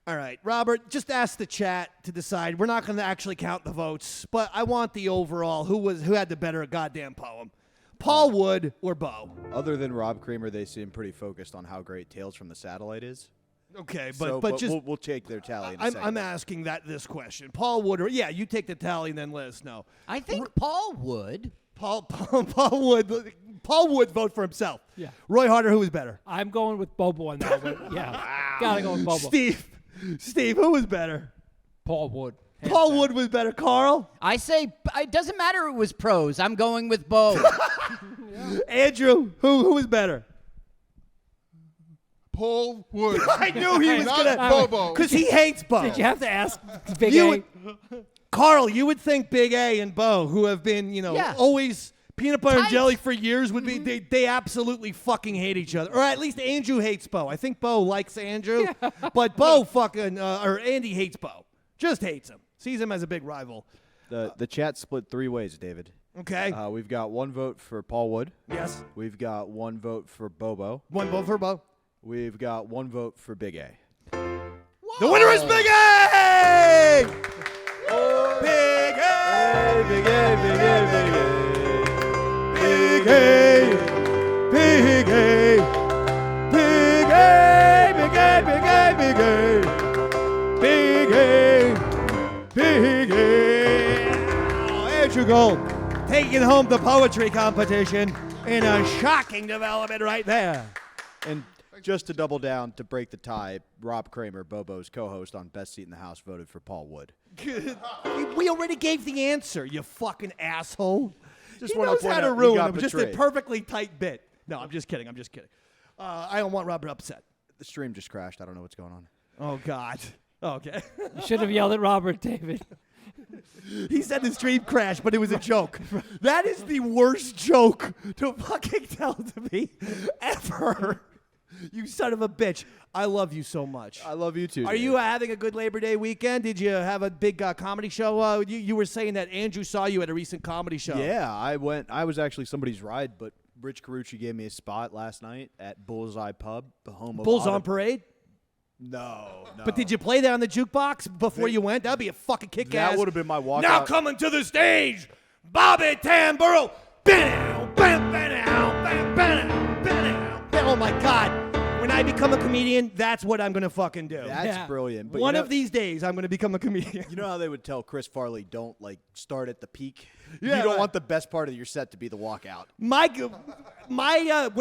All right, Robert, just ask the chat to decide. We're not going to actually count the votes, but I want the overall. Who had the better goddamn poem? Paul Wood or Bo? Other than Rob Kramer, they seem pretty focused on how great Tales from the Satellite is. Okay, But just we'll take their tally in a second. I'm asking this question. Paul Wood or you take the tally and then let us know. I think Paul would. Paul Wood. Paul Wood vote for himself. Yeah. Roy Harter, who is better? I'm going with Bobo on that one. Yeah. Gotta go with Bobo. Steve, who was better? Paul Wood. Paul Wood was better. Carl? I say it doesn't matter who was pros. I'm going with Bo. Andrew, who was better? Paul Wood. I knew he was Not going to. Bobo. Because he hates Bo. Did you have to ask Big A? Carl, you would think Big A and Bo, who have been, always peanut butter and jelly for years, would be they absolutely fucking hate each other. Or at least Andrew hates Bo. I think Bo likes Andrew, but Bo or Andy hates Bo. Just hates him. Sees him as a big rival. The chat split 3 ways, David. Okay. We've got 1 vote for Paul Wood. Yes. We've got 1 vote for Bobo. 1 vote for Bo. We've got 1 vote for Big A. The winner is Big A! Big A! Big A, Big A, Big A. Big A! Big A! Big A! Big A! Big A! Big A! Big A! Big A! Oh, Andrew Gold taking home the poetry competition in a shocking development right there. And just to double down, to break the tie, Rob Kramer, Bobo's co-host on Best Seat in the House, voted for Paul Wood. We already gave the answer, you fucking asshole. Just he want knows to point how to out, ruin got him. Just a betrayed. perfectly tight bit. No, I'm just kidding. I don't want Robert upset. The stream just crashed. I don't know what's going on. Oh, God. Okay. You should have yelled at Robert, David. He said the stream crashed, but it was a joke. That is the worst joke to fucking tell to me ever. You son of a bitch. I love you so much. I love you too. Are you having a good Labor Day weekend? Did you have a big comedy show? You were saying that Andrew saw you at a recent comedy show. Yeah, I went. I was actually somebody's ride, but Rich Carucci gave me a spot last night at Bullseye Pub, the home of Bulls on Parade? No. But did you play that on the jukebox before you went? That'd be a fucking kick-ass. That would have been my walkout. Now coming to the stage, Bobby Tamburro. Oh, my God. When I become a comedian, that's what I'm going to fucking do. That's brilliant. But One of these days, I'm going to become a comedian. You know how they would tell Chris Farley, don't, start at the peak? Yeah, you don't right. want the best part of your set to be the walkout. When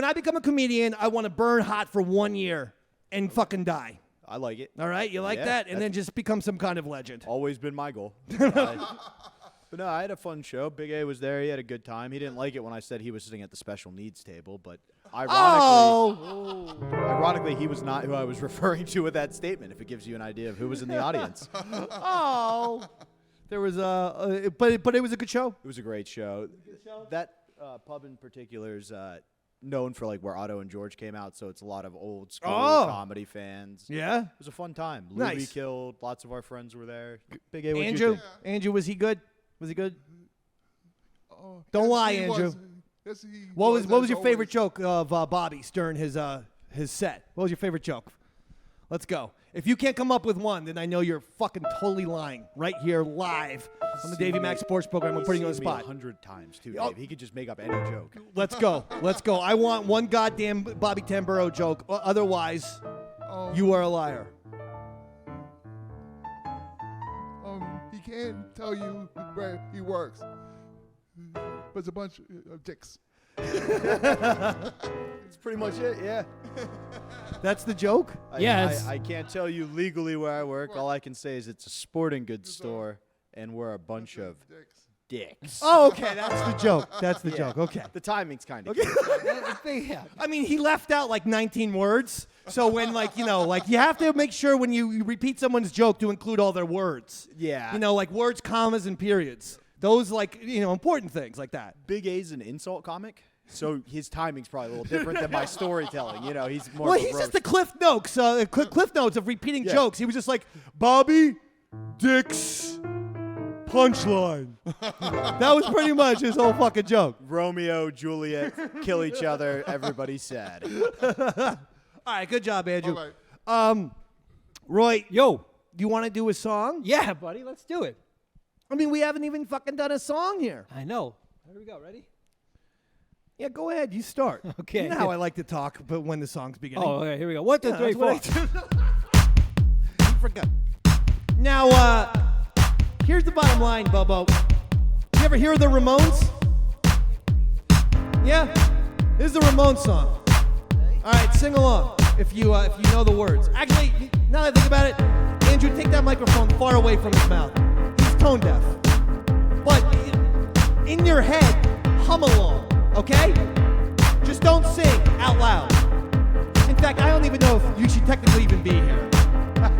I become a comedian, I want to burn hot for 1 year and fucking die. I like it. All right? You like Yeah, that? And then just become some kind of legend. Always been my goal. But no, I had a fun show. Big A was there. He had a good time. He didn't like it when I said he was sitting at the special needs table, but ironically, he was not who I was referring to with that statement, if it gives you an idea of who was in the audience. There was but it was a good show. It was a great show. That pub in particular is known for where Otto and George came out, so it's a lot of old school comedy fans. Yeah? It was a fun time. Nice. Louie killed. Lots of our friends were there. Big A, what'd you Andrew? think? Andrew, was he good? Was he good? Oh, Don't yes, lie, he Andrew. was. Yes, he What was as your favorite always. joke of Bobby's during his set? What was your favorite joke? Let's go. If you can't come up with one, then I know you're fucking totally lying right here live on the Davey Mac Sports Program. I'm putting you on the spot. 100 times too, Oh. Dave. He could just make up any joke. Let's go. Let's go. I want one goddamn Bobby Tamburro joke. Otherwise, you are a liar. He can't tell you where he works. But it's a bunch of dicks. That's pretty much it, yeah. That's the joke? Yes. I can't tell you legally where I work. All I can say is it's a sporting goods store, and we're a bunch of dicks. Oh, okay. That's the joke. That's the joke. Okay. The timing's kind of I mean, he left out 19 words. So when you have to make sure when you repeat someone's joke to include all their words. Yeah. Words, commas, and periods. Those important things like that. Big A's an insult comic, so his timing's probably a little different than my storytelling. He's more. Well, of a he's roast. just the Cliff Notes of repeating jokes. He was just like Bobby, Dix, punchline. That was pretty much his whole fucking joke. Romeo, Juliet, kill each other. Everybody's sad. All right, good job, Andrew. All right. Roy, Yo. you want to do a song? Yeah, buddy. Let's do it. I mean, we haven't even fucking done a song here. I know. Here we go. Ready? Yeah, go ahead. You start. Okay. You know how I like to talk, but when the song's beginning. Oh, okay. Here we go. 1, 2, Yeah, 3, that's 4. what I do. You forgot. Now, here's the bottom line, Bobo. You ever hear the Ramones? Yeah? This is the Ramones song. All right, sing along if you know the words. Actually, now that I think about it, Andrew, take that microphone far away from his mouth. He's tone deaf. But in your head, hum along, okay? Just don't sing out loud. In fact, I don't even know if you should technically even be here.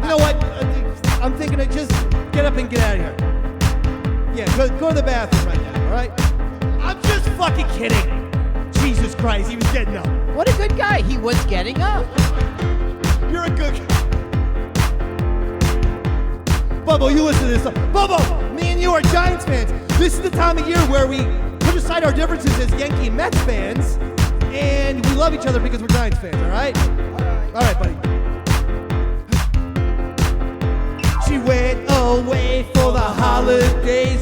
You know what? I'm thinking of just get up and get out of here. Yeah, go to the bathroom right now, all right? I'm just fucking kidding. Jesus Christ, he was getting up. What a good guy. He was getting up. You're a good guy. Bobo, you listen to this. Bobo, me and you are Giants fans. This is the time of year where we put aside our differences as Yankee and Mets fans, and we love each other because we're Giants fans, all right? All right, buddy. She went away for the holidays,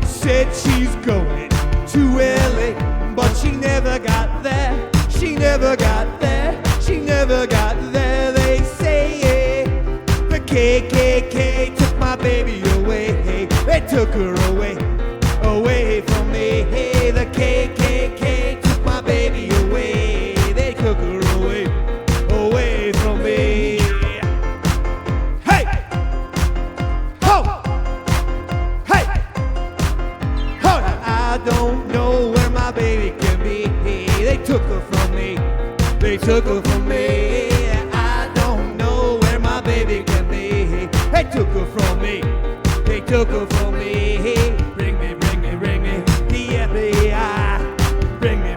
said she's going to LA, but she never got there. She never got there. She never got there. They say the KKK took my baby away. They took her away from me. The KKK took my baby away. They took her away from me. Hey! Ho! Hey! Ho! I don't know where my baby can be. They took her from me. They took her from me. I don't know where my baby can be. They took her from me. They took her from me. Bring me, the FBI. Bring me,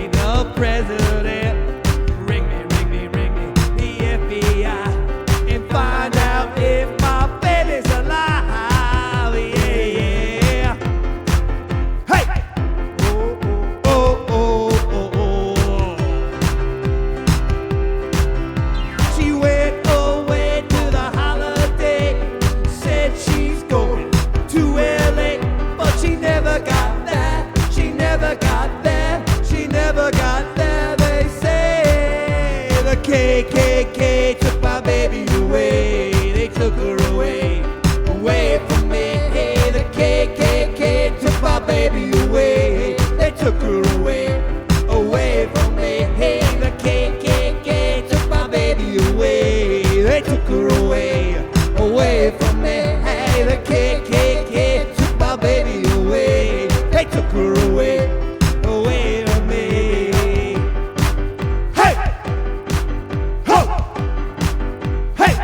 the president. Bring me, the FBI. And find out if my baby's alive. Yeah. Hey! She went away to the holiday, said she's going to LA, but she never got there. She never got there. She never got there. They say the KKK took my baby away. They took her away from me. The KKK took my baby away. They took her away from me. The KKK took my baby away. They took her away from me. The KKK took my baby away. They took her away from me. Hey! Ho! Hey!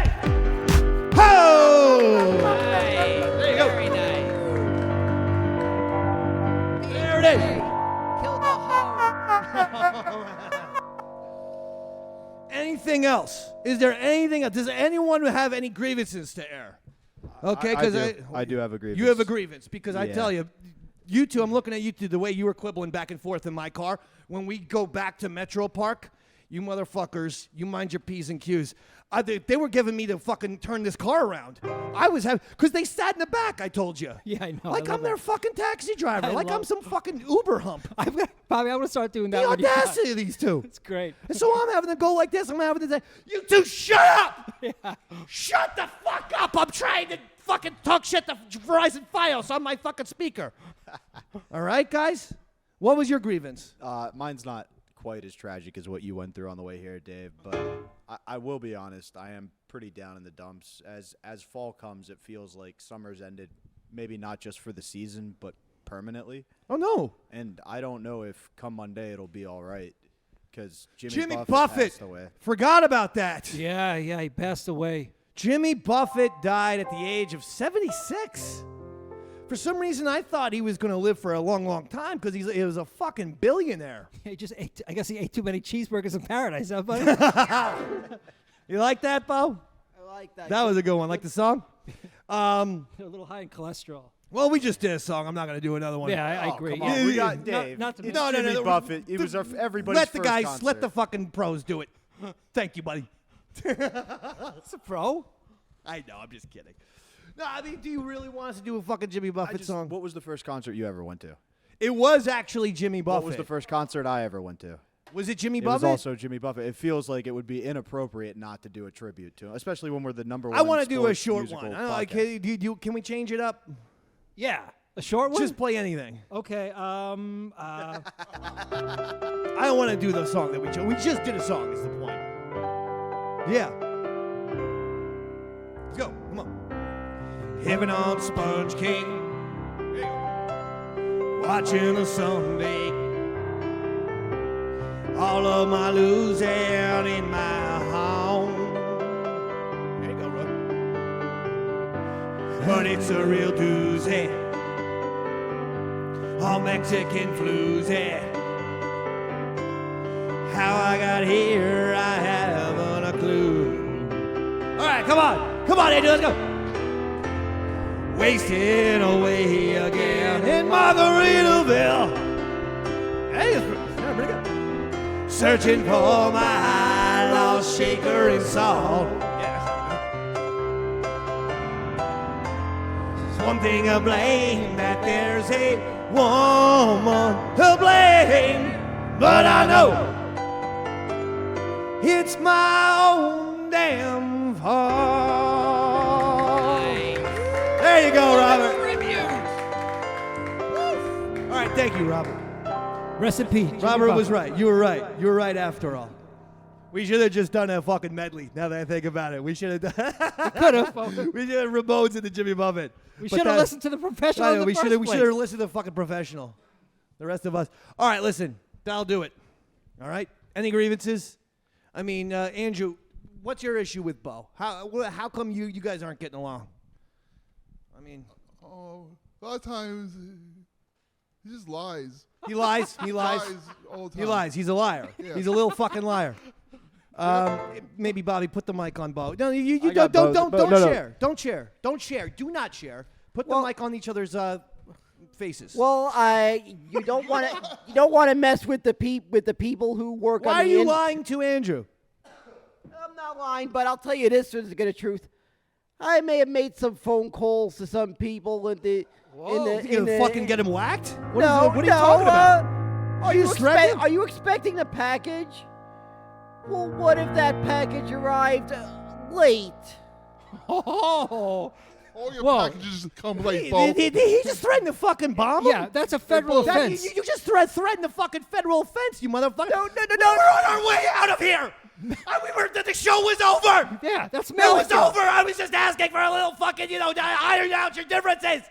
Ho! There you go. Very nice. There it is. Kill the hoe. Anything else? Is there anything else? Does anyone have any grievances to air? Okay, because I do have a grievance. You have a grievance because I Yeah. tell you, you two. I'm looking at you two. The way you were quibbling back and forth in my car when we go back to Metro Park, you motherfuckers, you mind your P's and Q's. They were giving me to fucking turn this car around. I was having because they sat in the back. I told you. Yeah, I know. Like I I'm their fucking taxi driver. I Like I'm love- some fucking Uber hump. Bobby, I'm going to start doing that. The when you cut. audacity of these two. It's great. And so I'm having to go like this. I'm having to say, you two shut up! Shut the fuck up! I'm trying to fucking talk shit to Verizon Fios on my fucking speaker. All right, guys? What was your grievance? Mine's not quite as tragic as what you went through on the way here, Dave, but I will be honest, I am pretty down in the dumps. As fall comes, it feels like summer's ended, maybe not just for the season, but permanently. Oh, no. And I don't know if come Monday it'll be all right, because Jimmy Buffett Buffett. passed away. Forgot about that. Yeah, he passed away. Jimmy Buffett died at the age of 76. For some reason, I thought he was going to live for a long, long time because he was a fucking billionaire. He just ate, I guess he ate too many cheeseburgers in paradise, huh, buddy? You like that, Bo? I like that. That was a good one. Like the song? A little high in cholesterol. Well, we just did a song. I'm not going to do another one. Yeah, I agree. Come on, we got Dave. Not to It's mention- Jimmy Buffett. It was everybody's Let the first guys, concert. let the fucking pros do it. Thank you, buddy. It's a pro. I know, I'm just kidding. No, I mean, do you really want us to do a fucking Jimmy Buffett song? What was the first concert you ever went to? It was actually Jimmy Buffett. What was the first concert I ever went to? Was it Jimmy It Buffett? was also Jimmy Buffett. It feels like it would be inappropriate not to do a tribute to him, especially when we're the number one. I want to do a sports short musical one. I don't know, podcast. can we change it up? Yeah, a short one. Just play anything. Okay. I don't want to do the song that we chose. We just did a song, is the point. Yeah. Let's go. Come on. Heaven on Sponge King. Watching the Sunday. All of my losing in my home. There you go, Rook. But it's a real doozy. All Mexican floozy. How I got here, I haven't a clue. All right, come on. Come on, Andrew, let's go. Wasting away again in Margaritaville. Hey, it's pretty good. Searching for my lost shaker and salt. Yes. One thing to blame, that there's a woman to blame. But I know it's my own damn fault. There you go, Robert. All right, thank you, Robert. Rest in peace. Robert was right. You were right. You were right after all. We should have just done a fucking medley, now that I think about it. We should have done could have. We should have Ramones and the Jimmy Buffett. We should have listened to the professional in the first We place. should have listened to the fucking professional. The rest of us. All right, listen. That'll do it. All right? Any grievances? I mean, Andrew, what's your issue with Bo? How come you guys aren't getting along? I mean... A lot of times, he just lies. He lies. He lies. All the time. He lies. He's a liar. Yeah. He's a little fucking liar. Maybe Bobby, put the mic on Bo. No, you I got don't Bo- no, no. share. Don't share. Don't share. Do not share. Put the mic on each other's faces. Well, you don't want to mess with the people who work Why on are the you lying to Andrew? I'm not lying, but I'll tell you this is the truth. I may have made some phone calls to some people in the. You gonna fucking get him whacked? What No, are you talking about? Are You you, threatening? are you expecting the package? Well, what if that package arrived late? Oh. All your Whoa. packages come late, Bo. He just threatened to fucking bomb him? Yeah, that's a federal offense. You just threatened the fucking federal offense, you motherfucker. No. We're on our way out of here. The show was over. Yeah, that's It was military. over. I was just asking for a little fucking, iron out your differences.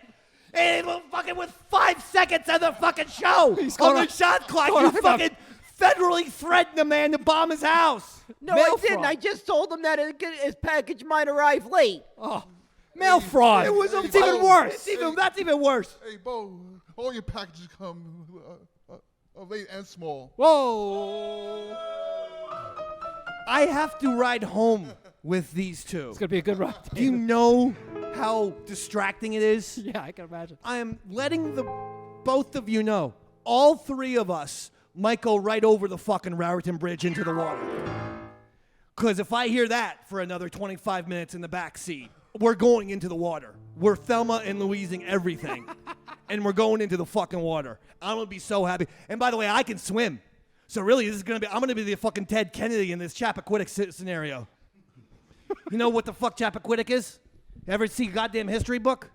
And fucking with 5 seconds of the fucking show on the shot clock, you fucking federally threatened a man to bomb his house. No, Mail I didn't. fraud. I just told him that his package might arrive late. Oh, mail fraud. It was it's even worse. That's even worse. Hey, Bo, all your packages come late and small. Whoa. I have to ride home with these two. It's going to be a good ride. Do you know how distracting it is? Yeah, I can imagine. I am letting both of you know, all three of us might go right over the fucking Raritan Bridge into the water. Because if I hear that for another 25 minutes in the back seat, we're going into the water. We're Thelma and Louising everything. And we're going into the fucking water. I'm going to be so happy. And by the way, I can swim. So really, I'm going to be the fucking Ted Kennedy in this Chappaquiddick scenario. You know what the fuck Chappaquiddick is? Ever see a goddamn history book?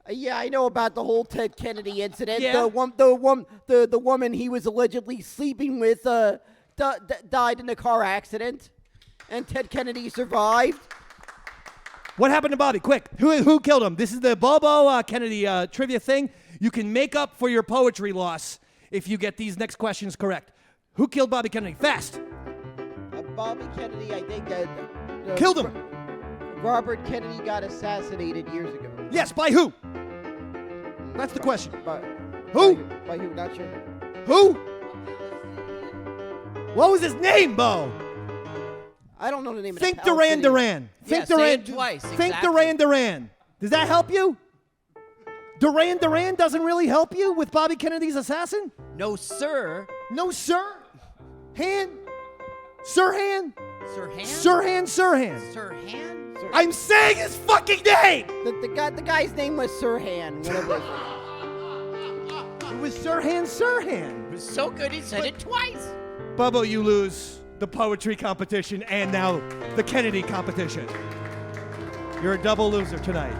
Yeah, I know about the whole Ted Kennedy incident. Yeah. The woman he was allegedly sleeping with died in a car accident, and Ted Kennedy survived. What happened to Bobby? Quick, who killed him? This is the Bobo Kennedy trivia thing. You can make up for your poetry loss if you get these next questions correct. Who killed Bobby Kennedy? Fast. Bobby Kennedy, I think that Killed him. Robert Kennedy got assassinated years ago. Yes, by who? That's the question. By Who? By who? Not sure. Who? What was his name, Bo? I don't know the name of Think the Duran Palestinian. Duran. Yeah, Think say Duran. it twice, Think exactly. Duran Duran. Does that help you? Duran Duran doesn't really help you with Bobby Kennedy's assassin? No, sir. No, sir. Han? Sirhan? Sirhan? Sirhan, Sirhan. Sirhan? I'm saying his fucking name! The guy's name was Sirhan. Whatever. It was Sirhan, Sirhan. It was so good he said it twice. Bobo, you lose the poetry competition and now the Kennedy competition. You're a double loser tonight.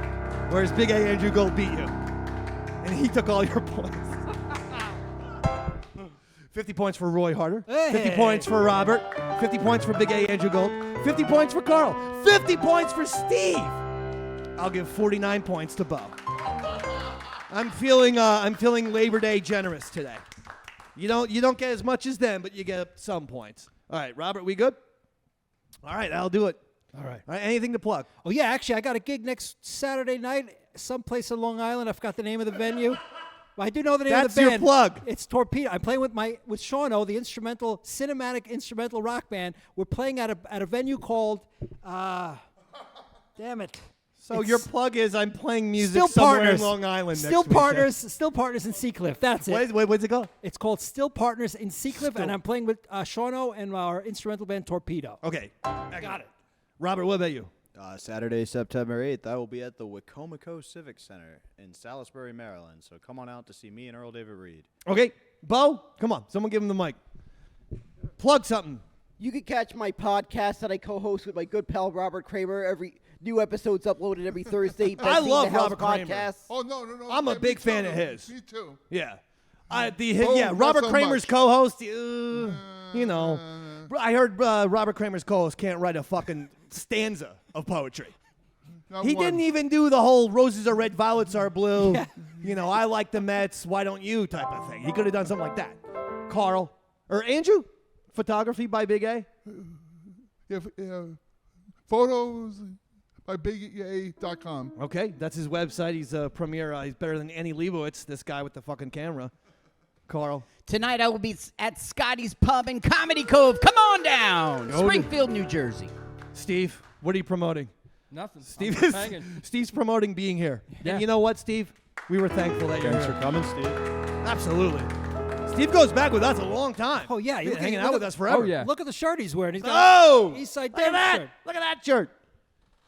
Whereas Big A Andrew Gold beat you. And he took all your points. 50 points for Roy Harter. 50 points for Robert. 50 points for Big A Andrew Gold. 50 points for Carl. 50 points for Steve. I'll give 49 points to Bo. I'm feeling Labor Day generous today. You don't get as much as them, but you get some points. All right, Robert, we good? All right, I'll do it. All right. All right, anything to plug? Oh, yeah, actually, I got a gig next Saturday night, someplace in Long Island. I forgot the name of the venue. I do know the name of the band. That's your plug. It's Torpedo. I'm playing with Shawno, the cinematic instrumental rock band. We're playing at a venue called, damn it. So It's your plug is I'm playing music Still somewhere Partners. in Long Island Still next weekend. Still Partners in Seacliff. That's it. What's it called? It's called Still Partners in Seacliff, and I'm playing with Shawno and our instrumental band Torpedo. Okay, I got it. Robert, what about you? Saturday, September 8th, I will be at the Wicomico Civic Center in Salisbury, Maryland. So come on out to see me and Earl David Reed. Okay, Bo, come on. Someone give him the mic. Plug something. You can catch my podcast that I co-host with my good pal Robert Kramer. Every new episode's uploaded every Thursday. I love Best in the House Robert Kramer. podcast. Oh, no. I'm a Me big too. fan of his. Me too. Yeah. not Robert so Kramer's much. co-host, I heard Robert Kramer's co-host can't write a fucking stanza of poetry. Not He one. didn't even do the whole roses are red, violets are blue. I like the Mets, why don't you type of thing. He could have done something like that. Carl. Or Andrew? Photography by Big A? Yeah, photos by BigA.com. Okay, that's his website. He's a premier. He's better than Annie Leibovitz, this guy with the fucking camera. Carl. Tonight I will be at Scotty's Pub in Comedy Cove. Come on down. Springfield, New Jersey. Steve, what are you promoting? Nothing. Steve's promoting being here. Yeah. And you know what, Steve? We were thankful that you're Thanks here. for coming, Steve. Absolutely. Steve goes back with us a long time. Oh, yeah. He's been hanging out with us forever. Oh, yeah. Look at the shirt he's wearing. He's got Oh! Eastside Look at Dance that! shirt. Look at that shirt.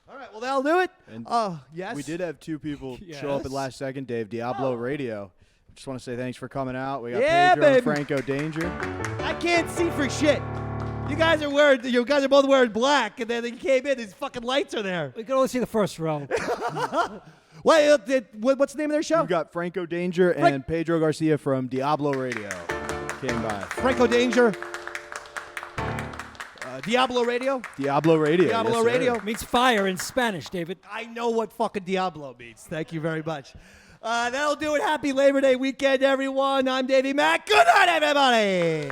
All right, well, that'll do it. And Yes? We did have two people show up at last second, Dave. Diablo Radio. Just want to say thanks for coming out. We got Yeah, Pedro and baby. Franco Danger. I can't see for shit. You guys are both wearing black, and then you came in, these fucking lights are there. We can only see the first row. What's the name of their show? We've got Franco Danger and Pedro Garcia from Diablo Radio. Came by. Franco Danger. Diablo Radio. Diablo Radio. Diablo yes, sir. Radio. Means fire in Spanish, David. I know what fucking Diablo means. Thank you very much. That'll do it. Happy Labor Day weekend, everyone. I'm Davey Mac. Good night, everybody.